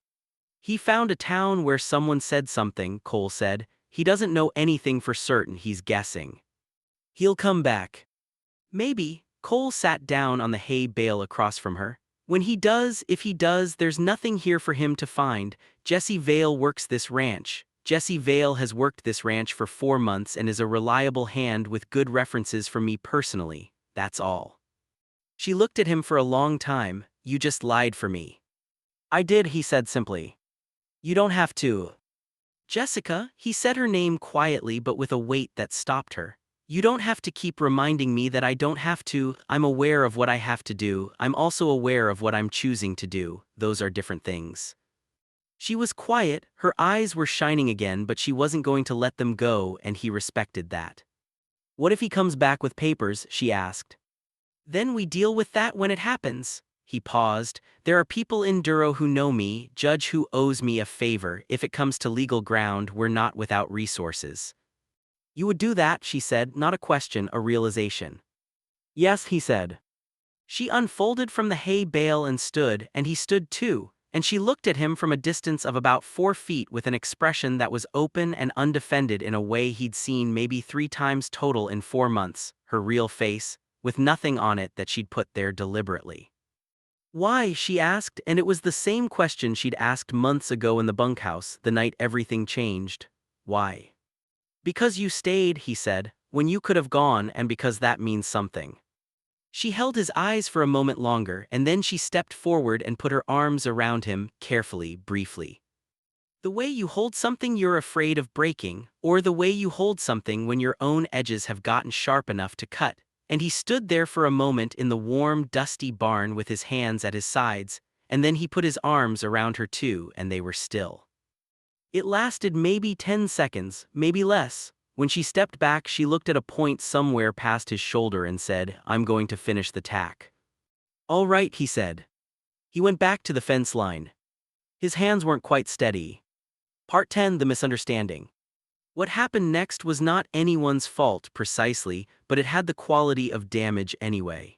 "He found a town where someone said something," Cole said. "He doesn't know anything for certain, he's guessing. He'll come back." "Maybe." Cole sat down on the hay bale across from her. "When he does, if he does, there's nothing here for him to find. Jesse Vale works this ranch. Jesse Vale has worked this ranch for 4 months and is a reliable hand with good references from me personally, that's all." She looked at him for a long time. "You just lied for me." "I did," he said simply. "You don't have to." "Jessica," he said her name quietly but with a weight that stopped her. "You don't have to keep reminding me that I don't have to. I'm aware of what I have to do. I'm also aware of what I'm choosing to do. Those are different things." She was quiet, her eyes were shining again, but she wasn't going to let them go, and he respected that. "What if he comes back with papers?" she asked. "Then we deal with that when it happens." He paused. "There are people in Duro who know me, judge who owes me a favor. If it comes to legal ground, we're not without resources." "You would do that," she said, not a question, a realization. "Yes," he said. She unfolded from the hay bale and stood, and he stood too, and she looked at him from a distance of about 4 feet with an expression that was open and undefended in a way he'd seen maybe 3 times total in 4 months, her real face, with nothing on it that she'd put there deliberately. "Why?" she asked, and it was the same question she'd asked months ago in the bunkhouse, the night everything changed. "Why?" "Because you stayed," he said, "when you could have gone, and because that means something." She held his eyes for a moment longer, and then she stepped forward and put her arms around him, carefully, briefly. "The way you hold something you're afraid of breaking, or the way you hold something when your own edges have gotten sharp enough to cut." And he stood there for a moment in the warm, dusty barn with his hands at his sides, and then he put his arms around her too, and they were still. It lasted maybe 10 seconds, maybe less. When she stepped back, she looked at a point somewhere past his shoulder and said, "I'm going to finish the tack." "All right," he said. He went back to the fence line. His hands weren't quite steady. Part 10: The Misunderstanding. What happened next was not anyone's fault precisely, but it had the quality of damage anyway.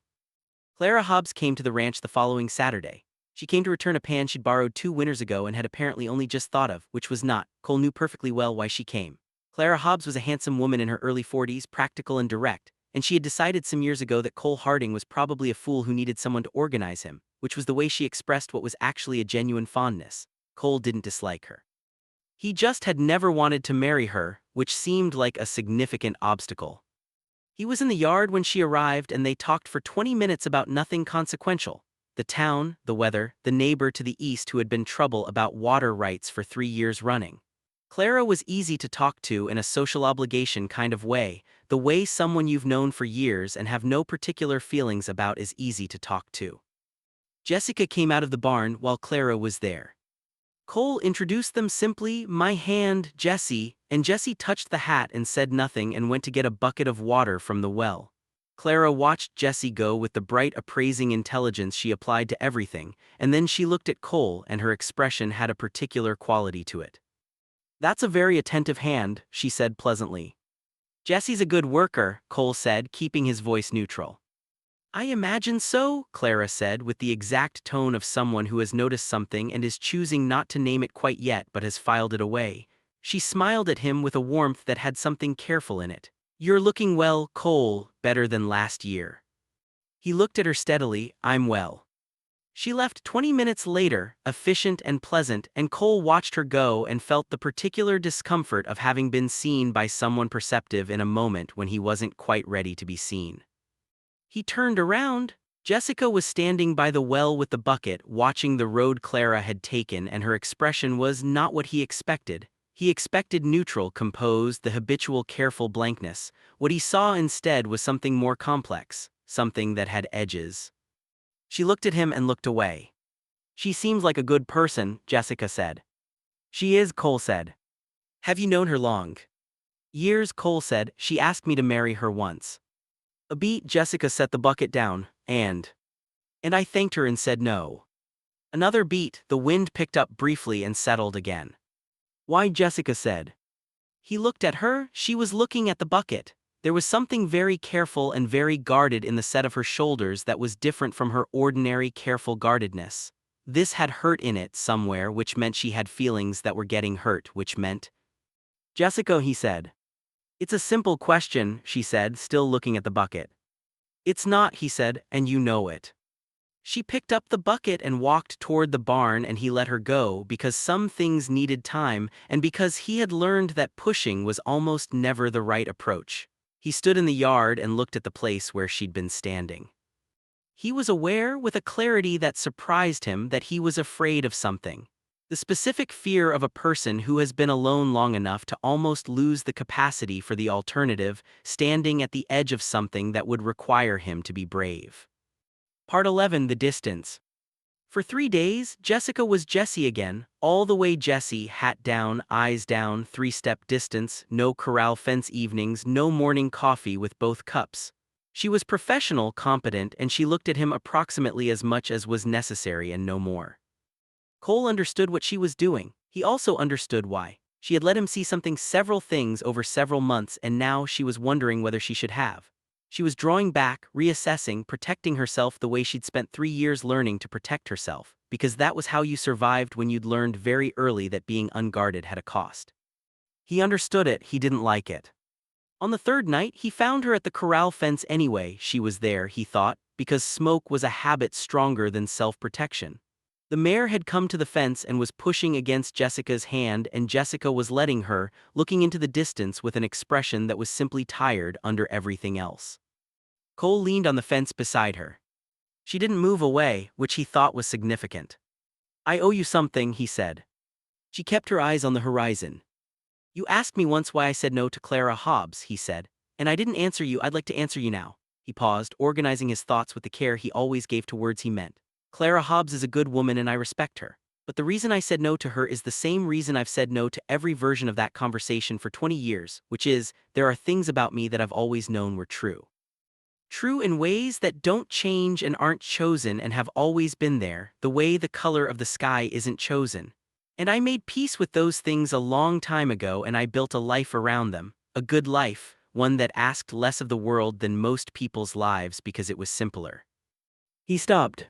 Clara Hobbs came to the ranch the following Saturday. She came to return a pan she'd borrowed 2 winters ago and had apparently only just thought of, which was not. Cole knew perfectly well why she came. Clara Hobbs was a handsome woman in her early 40s, practical and direct, and she had decided some years ago that Cole Harding was probably a fool who needed someone to organize him, which was the way she expressed what was actually a genuine fondness. Cole didn't dislike her. He just had never wanted to marry her, which seemed like a significant obstacle. He was in the yard when she arrived, and they talked for 20 minutes about nothing consequential. The town, the weather, the neighbor to the east who had been trouble about water rights for 3 years running. Clara was easy to talk to in a social obligation kind of way, the way someone you've known for years and have no particular feelings about is easy to talk to. Jessica came out of the barn while Clara was there. Cole introduced them simply, "My hand, Jesse," and Jesse touched the hat and said nothing and went to get a bucket of water from the well. Clara watched Jesse go with the bright appraising intelligence she applied to everything, and then she looked at Cole and her expression had a particular quality to it. "That's a very attentive hand," she said pleasantly. "Jesse's a good worker," Cole said, keeping his voice neutral. "I imagine so," Clara said with the exact tone of someone who has noticed something and is choosing not to name it quite yet but has filed it away. She smiled at him with a warmth that had something careful in it. "You're looking well, Cole, better than last year." He looked at her steadily. "I'm well." She left 20 minutes later, efficient and pleasant, and Cole watched her go and felt the particular discomfort of having been seen by someone perceptive in a moment when he wasn't quite ready to be seen. He turned around. Jessica was standing by the well with the bucket, watching the road Clara had taken, and her expression was not what he expected. He expected neutral, composed, the habitual careful blankness. What he saw instead was something more complex, something that had edges. She looked at him and looked away. "She seems like a good person," Jessica said. "She is," Cole said. "Have you known her long?" "Years," Cole said. "She asked me to marry her once." A beat. Jessica set the bucket down, and I thanked her and said no. Another beat. The wind picked up briefly and settled again. "Why?" Jessica said. He looked at her, she was looking at the bucket. There was something very careful and very guarded in the set of her shoulders that was different from her ordinary careful guardedness. This had hurt in it somewhere, which meant she had feelings that were getting hurt, which meant, "Jessica," he said. "It's a simple question," she said, still looking at the bucket. "It's not," he said, "and you know it." She picked up the bucket and walked toward the barn, and he let her go because some things needed time and because he had learned that pushing was almost never the right approach. He stood in the yard and looked at the place where she'd been standing. He was aware, with a clarity that surprised him, that he was afraid of something. The specific fear of a person who has been alone long enough to almost lose the capacity for the alternative, standing at the edge of something that would require him to be brave. Part 11: The Distance. For 3 days, Jessica was Jessie again, all the way Jessie, hat down, eyes down, 3-step distance, no corral fence evenings, no morning coffee with both cups. She was professional, competent, and she looked at him approximately as much as was necessary and no more. Cole understood what she was doing. He also understood why. She had let him see several things over several months, and now she was wondering whether she should have. She was drawing back, reassessing, protecting herself the way she'd spent 3 years learning to protect herself, because that was how you survived when you'd learned very early that being unguarded had a cost. He understood it, he didn't like it. On the 3rd night, he found her at the corral fence anyway. She was there, he thought, because smoke was a habit stronger than self-protection. The mare had come to the fence and was pushing against Jessica's hand, and Jessica was letting her, looking into the distance with an expression that was simply tired under everything else. Cole leaned on the fence beside her. She didn't move away, which he thought was significant. "I owe you something," he said. She kept her eyes on the horizon. "You asked me once why I said no to Clara Hobbs," he said, "and I didn't answer you. I'd like to answer you now." He paused, organizing his thoughts with the care he always gave to words he meant. "Clara Hobbs is a good woman and I respect her. But the reason I said no to her is the same reason I've said no to every version of that conversation for 20 years, which is, there are things about me that I've always known were true. True in ways that don't change and aren't chosen and have always been there, the way the color of the sky isn't chosen. And I made peace with those things a long time ago, and I built a life around them, a good life, one that asked less of the world than most people's lives because it was simpler." He stopped.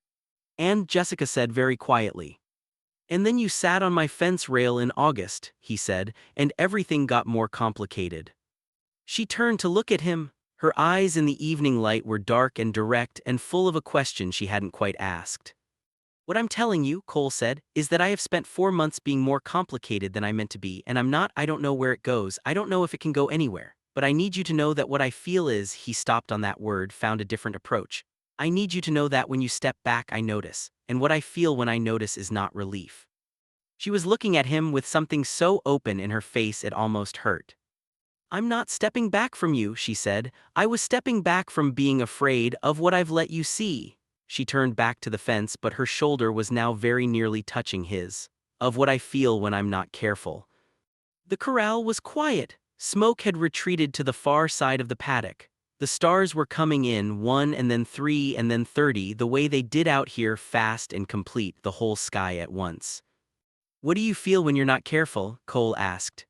"And," Jessica said very quietly. "And then you sat on my fence rail in August," he said, "and everything got more complicated." She turned to look at him. Her eyes in the evening light were dark and direct and full of a question she hadn't quite asked. "What I'm telling you," Cole said, "is that I have spent 4 months being more complicated than I meant to be, and I don't know where it goes, I don't know if it can go anywhere, but I need you to know that what I feel is," he stopped on that word, found a different approach. "I need you to know that when you step back I notice, and what I feel when I notice is not relief." She was looking at him with something so open in her face it almost hurt. "I'm not stepping back from you," she said. "I was stepping back from being afraid of what I've let you see." She turned back to the fence, but her shoulder was now very nearly touching his. "Of what I feel when I'm not careful." The corral was quiet. Smoke had retreated to the far side of the paddock. The stars were coming in, 1 and then 3 and then 30, the way they did out here, fast and complete, the whole sky at once. "What do you feel when you're not careful?" Cole asked.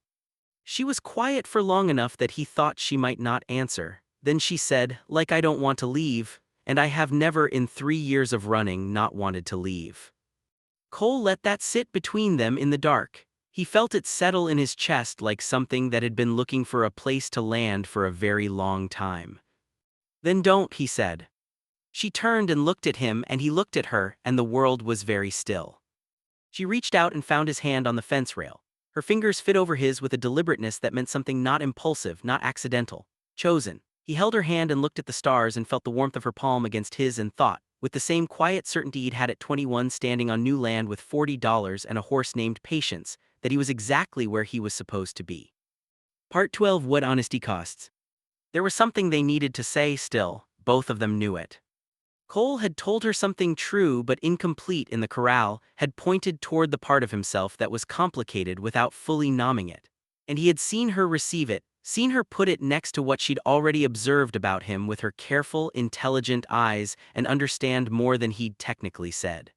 She was quiet for long enough that he thought she might not answer. Then she said, "Like I don't want to leave, and I have never in 3 years of running not wanted to leave." Cole let that sit between them in the dark. He felt it settle in his chest like something that had been looking for a place to land for a very long time. "Then don't," he said. She turned and looked at him, and he looked at her, and the world was very still. She reached out and found his hand on the fence rail. Her fingers fit over his with a deliberateness that meant something not impulsive, not accidental, chosen. He held her hand and looked at the stars and felt the warmth of her palm against his and thought, with the same quiet certainty he'd had at 21 standing on new land with $40 and a horse named Patience, that he was exactly where he was supposed to be. Part 12: What Honesty Costs. There was something they needed to say still, both of them knew it. Cole had told her something true but incomplete in the corral, had pointed toward the part of himself that was complicated without fully nomming it. And he had seen her receive it, seen her put it next to what she'd already observed about him with her careful, intelligent eyes, and understand more than he'd technically said.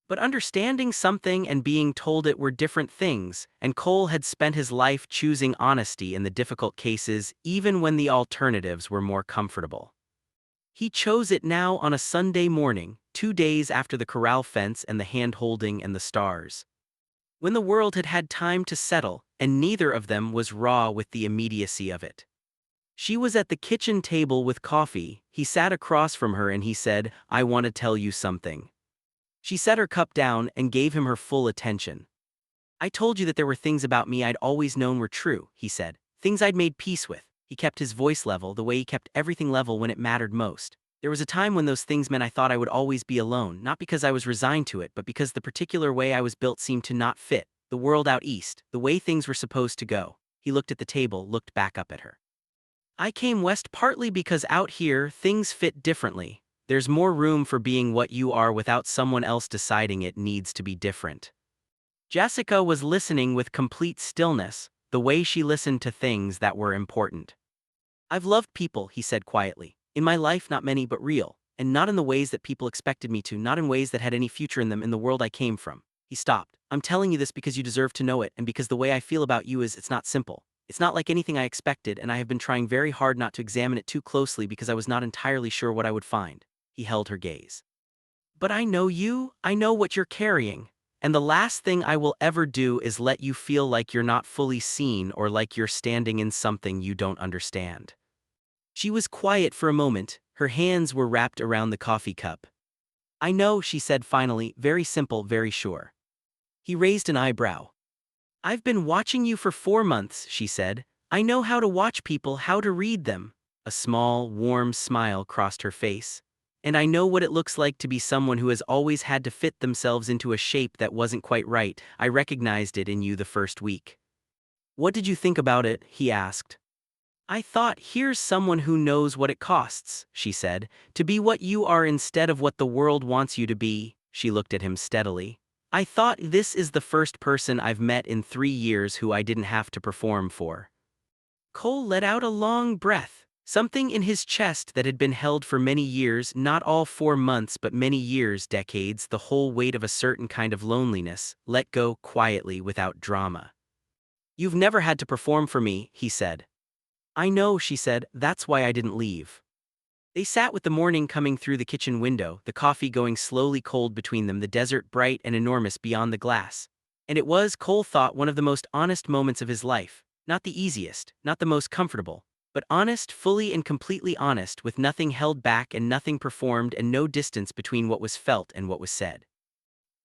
But understanding something and being told it were different things, and Cole had spent his life choosing honesty in the difficult cases even when the alternatives were more comfortable. He chose it now on a Sunday morning, 2 days after the corral fence and the hand-holding and the stars. When the world had had time to settle, and neither of them was raw with the immediacy of it. She was at the kitchen table with coffee. He sat across from her and he said, "I want to tell you something." She set her cup down and gave him her full attention. "I told you that there were things about me I'd always known were true," he said. "Things I'd made peace with." He kept his voice level the way he kept everything level when it mattered most. "There was a time when those things meant I thought I would always be alone, not because I was resigned to it, but because the particular way I was built seemed to not fit the world out east, the way things were supposed to go." He looked at the table, looked back up at her. "I came west partly because out here, things fit differently. There's more room for being what you are without someone else deciding it needs to be different." Jessica was listening with complete stillness, the way she listened to things that were important. "I've loved people," he said quietly. "In my life, not many but real, and not in the ways that people expected me to, not in ways that had any future in them in the world I came from." He stopped. "I'm telling you this because you deserve to know it, and because the way I feel about you is it's not simple. It's not like anything I expected, and I have been trying very hard not to examine it too closely because I was not entirely sure what I would find." He held her gaze. "But I know you, I know what you're carrying. And the last thing I will ever do is let you feel like you're not fully seen or like you're standing in something you don't understand." She was quiet for a moment, her hands were wrapped around the coffee cup. "I know," she said finally, very simple, very sure. He raised an eyebrow. "I've been watching you for 4 months," she said. "I know how to watch people, how to read them." A small, warm smile crossed her face. "And I know what it looks like to be someone who has always had to fit themselves into a shape that wasn't quite right. I recognized it in you the first week." "What did you think about it?" he asked. "I thought, here's someone who knows what it costs," she said, "to be what you are instead of what the world wants you to be." She looked at him steadily. "I thought, this is the first person I've met in 3 years who I didn't have to perform for." Cole let out a long breath. Something in his chest that had been held for many years, not all 4 months but many years, decades, the whole weight of a certain kind of loneliness, let go quietly without drama. "You've never had to perform for me," he said. "I know," she said, "that's why I didn't leave." They sat with the morning coming through the kitchen window, the coffee going slowly cold between them, the desert bright and enormous beyond the glass. And it was, Cole thought, one of the most honest moments of his life. Not the easiest, not the most comfortable, but honest, fully and completely honest, with nothing held back and nothing performed and no distance between what was felt and what was said.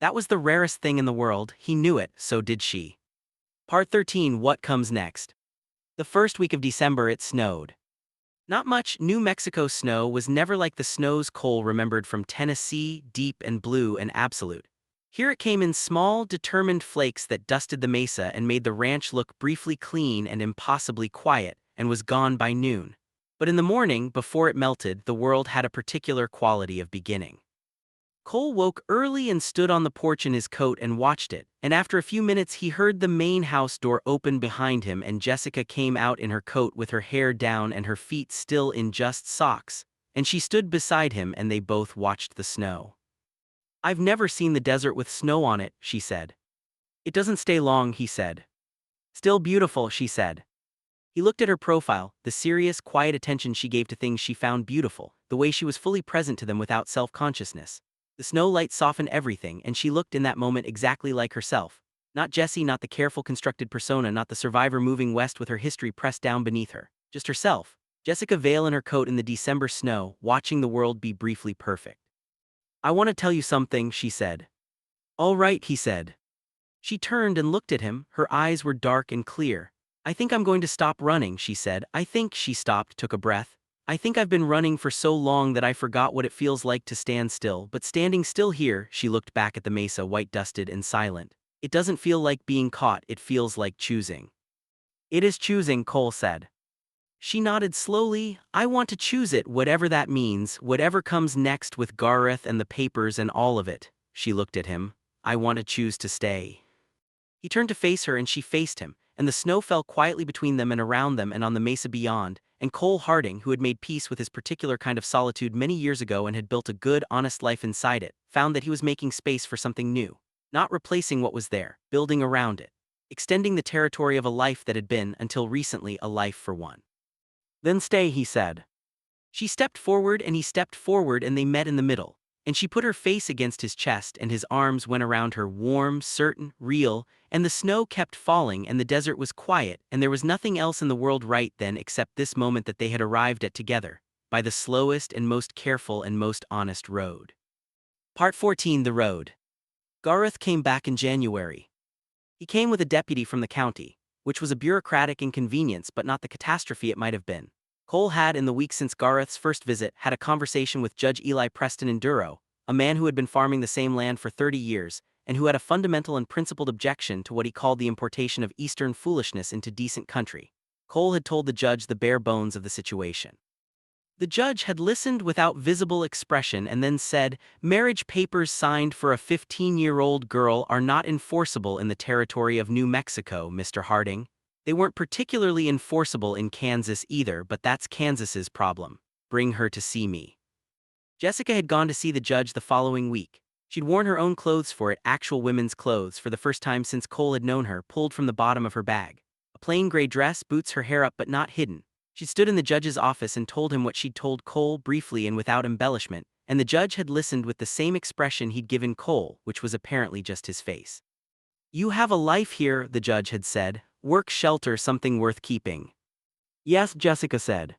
That was the rarest thing in the world. He knew it, so did she. Part 13. What comes next? The first week of December it snowed. Not much. New Mexico snow was never like the snows Cole remembered from Tennessee, deep and blue and absolute. Here it came in small, determined flakes that dusted the mesa and made the ranch look briefly clean and impossibly quiet, and was gone by noon. But in the morning, before it melted, the world had a particular quality of beginning. Cole woke early and stood on the porch in his coat and watched it, and after a few minutes he heard the main house door open behind him and Jessica came out in her coat with her hair down and her feet still in just socks, and she stood beside him and they both watched the snow. "I've never seen the desert with snow on it," she said. "It doesn't stay long," he said. "Still beautiful," she said. He looked at her profile, the serious, quiet attention she gave to things she found beautiful, the way she was fully present to them without self-consciousness. The snow light softened everything, and she looked in that moment exactly like herself. Not Jessie, not the careful constructed persona, not the survivor moving west with her history pressed down beneath her. Just herself. Jessica Vale in her coat in the December snow, watching the world be briefly perfect. "I want to tell you something," she said. "All right," he said. She turned and looked at him, her eyes were dark and clear. "I think I'm going to stop running," she said. "I think," she stopped, took a breath. "I think I've been running for so long that I forgot what it feels like to stand still, but standing still here," she looked back at the mesa, white-dusted and silent. "It doesn't feel like being caught, it feels like choosing." "It is choosing," Cole said. She nodded slowly. "I want to choose it, whatever that means, whatever comes next with Gareth and the papers and all of it." She looked at him. "I want to choose to stay." He turned to face her and she faced him, and the snow fell quietly between them and around them and on the mesa beyond, and Cole Harding, who had made peace with his particular kind of solitude many years ago and had built a good, honest life inside it, found that he was making space for something new, not replacing what was there, building around it, extending the territory of a life that had been, until recently, a life for one. "Then stay," he said. She stepped forward and he stepped forward and they met in the middle, and she put her face against his chest and his arms went around her, warm, certain, real, and the snow kept falling and the desert was quiet and there was nothing else in the world right then except this moment that they had arrived at together, by the slowest and most careful and most honest road. Part 14. The Road. Gareth came back in January. He came with a deputy from the county, which was a bureaucratic inconvenience but not the catastrophe it might have been. Cole had, in the week since Gareth's first visit, had a conversation with Judge Eli Preston in Duro, a man who had been farming the same land for 30 years, and who had a fundamental and principled objection to what he called the importation of Eastern foolishness into decent country. Cole had told the judge the bare bones of the situation. The judge had listened without visible expression and then said, "Marriage papers signed for a 15-year-old girl are not enforceable in the territory of New Mexico, Mr. Harding. They weren't particularly enforceable in Kansas either, but that's Kansas's problem. Bring her to see me." Jessica had gone to see the judge the following week. She'd worn her own clothes for it, actual women's clothes, for the first time since Cole had known her, pulled from the bottom of her bag. A plain gray dress, boots, her hair up but not hidden. She stood in the judge's office and told him what she'd told Cole briefly and without embellishment, and the judge had listened with the same expression he'd given Cole, which was apparently just his face. "You have a life here," the judge had said. "Work, shelter, something worth keeping." "Yes," Jessica said.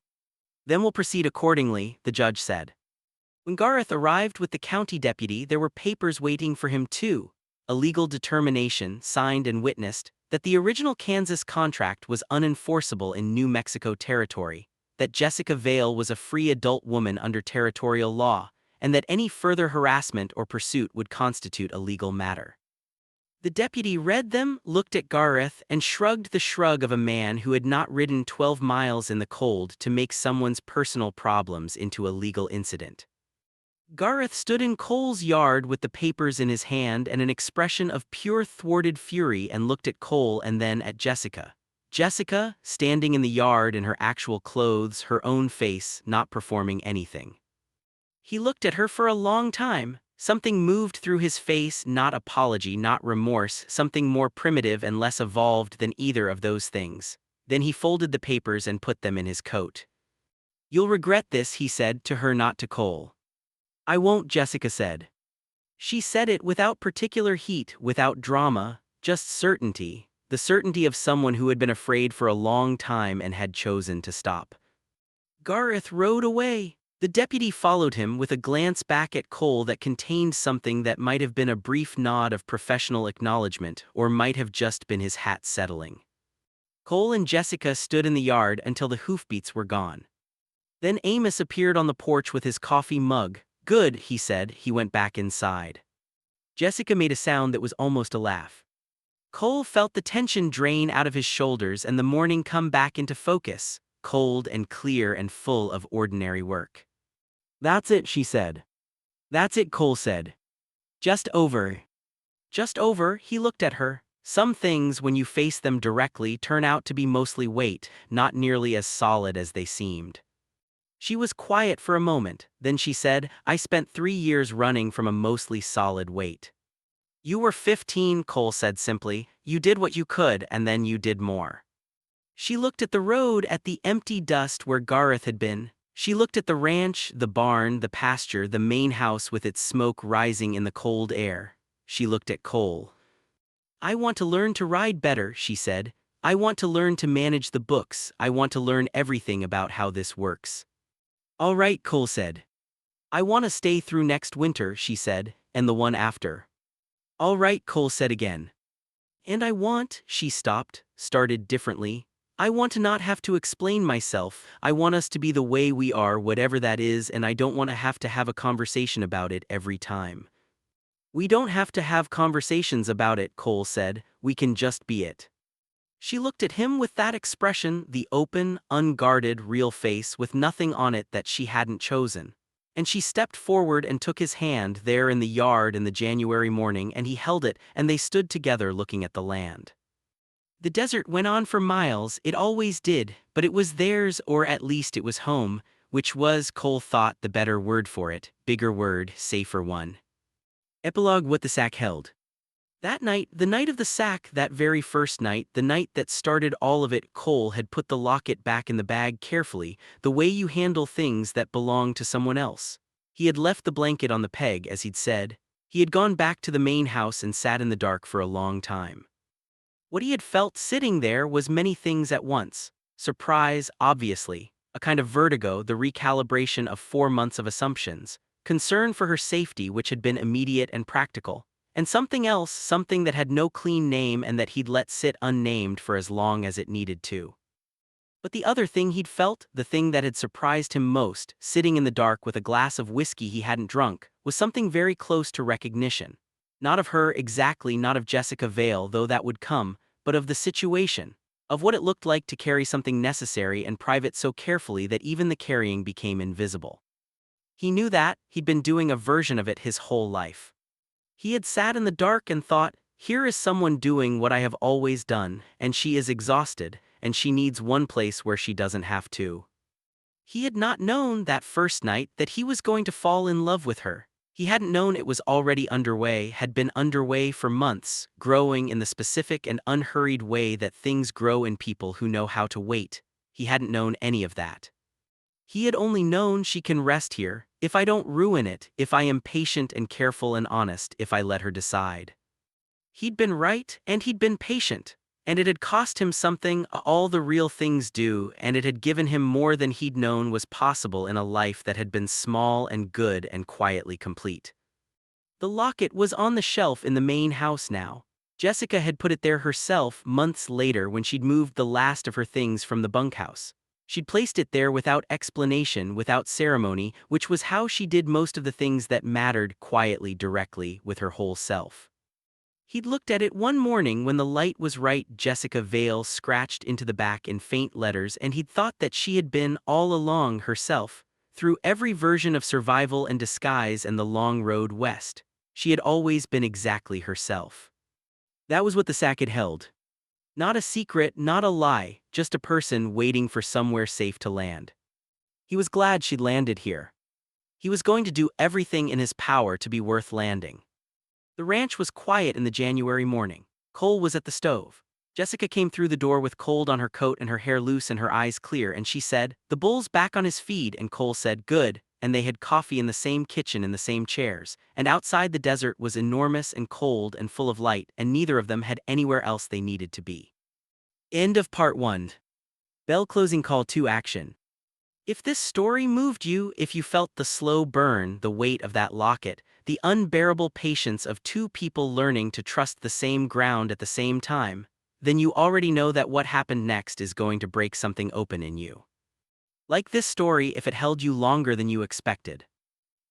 "Then we'll proceed accordingly," the judge said. When Gareth arrived with the county deputy, there were papers waiting for him too. A legal determination, signed and witnessed, that the original Kansas contract was unenforceable in New Mexico territory, that Jessica Vale was a free adult woman under territorial law, and that any further harassment or pursuit would constitute a legal matter. The deputy read them, looked at Gareth, and shrugged the shrug of a man who had not ridden 12 miles in the cold to make someone's personal problems into a legal incident. Gareth stood in Cole's yard with the papers in his hand and an expression of pure thwarted fury and looked at Cole and then at Jessica. Jessica, standing in the yard in her actual clothes, her own face, not performing anything. He looked at her for a long time. Something moved through his face, not apology, not remorse, something more primitive and less evolved than either of those things. Then he folded the papers and put them in his coat. "You'll regret this," he said, to her, not to Cole. "I won't," Jessica said. She said it without particular heat, without drama, just certainty, the certainty of someone who had been afraid for a long time and had chosen to stop. Gareth rode away. The deputy followed him with a glance back at Cole that contained something that might have been a brief nod of professional acknowledgement or might have just been his hat settling. Cole and Jessica stood in the yard until the hoofbeats were gone. Then Amos appeared on the porch with his coffee mug. "Good," he said. He went back inside. Jessica made a sound that was almost a laugh. Cole felt the tension drain out of his shoulders and the morning come back into focus, cold and clear and full of ordinary work. "That's it," she said. "That's it," Cole said. "Just over." Just over, he looked at her. Some things, when you face them directly, turn out to be mostly weight, not nearly as solid as they seemed. She was quiet for a moment, then she said, "I spent 3 years running from a mostly solid weight." "You were 15, Cole said simply. "You did what you could, and then you did more." She looked at the road, at the empty dust where Gareth had been. She looked at the ranch, the barn, the pasture, the main house with its smoke rising in the cold air. She looked at Cole. "I want to learn to ride better," she said. "I want to learn to manage the books. I want to learn everything about how this works." "All right," Cole said. "I want to stay through next winter," she said, "and the one after." "All right," Cole said again. "And I want," she stopped, started differently. "I want to not have to explain myself. I want us to be the way we are, whatever that is, and I don't want to have a conversation about it every time." "We don't have to have conversations about it," Cole said. "We can just be it." She looked at him with that expression, the open, unguarded, real face with nothing on it that she hadn't chosen. And she stepped forward and took his hand there in the yard in the January morning, and he held it, and they stood together looking at the land. The desert went on for miles, it always did, but it was theirs, or at least it was home, which was, Cole thought, the better word for it, bigger word, safer one. Epilogue: What the sack held. That night, the night of the sack, that very first night, the night that started all of it, Cole had put the locket back in the bag carefully, the way you handle things that belong to someone else. He had left the blanket on the peg, as he'd said. He had gone back to the main house and sat in the dark for a long time. What he had felt sitting there was many things at once. Surprise, obviously, a kind of vertigo, the recalibration of 4 months of assumptions, concern for her safety which had been immediate and practical, and something else, something that had no clean name and that he'd let sit unnamed for as long as it needed to. But the other thing he'd felt, the thing that had surprised him most, sitting in the dark with a glass of whiskey he hadn't drunk, was something very close to recognition. Not of her exactly, not of Jessica Vale, though that would come, but of the situation, of what it looked like to carry something necessary and private so carefully that even the carrying became invisible. He knew that, he'd been doing a version of it his whole life. He had sat in the dark and thought, here is someone doing what I have always done, and she is exhausted, and she needs one place where she doesn't have to. He had not known that first night that he was going to fall in love with her. He hadn't known it was already underway, had been underway for months, growing in the specific and unhurried way that things grow in people who know how to wait. He hadn't known any of that. He had only known she can rest here, if I don't ruin it, if I am patient and careful and honest, if I let her decide. He'd been right, and he'd been patient, and it had cost him something, all the real things do, and it had given him more than he'd known was possible in a life that had been small and good and quietly complete. The locket was on the shelf in the main house now. Jessica had put it there herself months later when she'd moved the last of her things from the bunkhouse. She'd placed it there without explanation, without ceremony, which was how she did most of the things that mattered, quietly, directly, with her whole self. He'd looked at it one morning when the light was right, Jessica Vale scratched into the back in faint letters, and he'd thought that she had been, all along, herself, through every version of survival and disguise and the long road west. She had always been exactly herself. That was what the sack had held. Not a secret, not a lie, just a person waiting for somewhere safe to land. He was glad she'd landed here. He was going to do everything in his power to be worth landing. The ranch was quiet in the January morning. Cole was at the stove. Jessica came through the door with cold on her coat and her hair loose and her eyes clear, and she said, "The bull's back on his feed," and Cole said, "Good," and they had coffee in the same kitchen in the same chairs, and outside the desert was enormous and cold and full of light, and neither of them had anywhere else they needed to be. End of part 1. Bell closing call to action. If this story moved you, if you felt the slow burn, the weight of that locket, the unbearable patience of two people learning to trust the same ground at the same time, then you already know that what happened next is going to break something open in you. Like this story if it held you longer than you expected.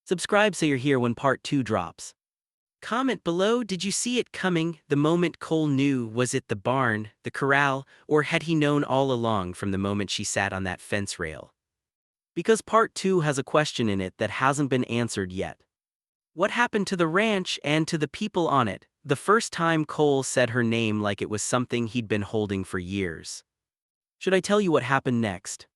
Subscribe so you're here when part 2 drops. Comment below, did you see it coming the moment Cole knew? Was it the barn, the corral, or had he known all along from the moment she sat on that fence rail? Because part 2 has a question in it that hasn't been answered yet. What happened to the ranch and to the people on it, the first time Cole said her name like it was something he'd been holding for years? Should I tell you what happened next?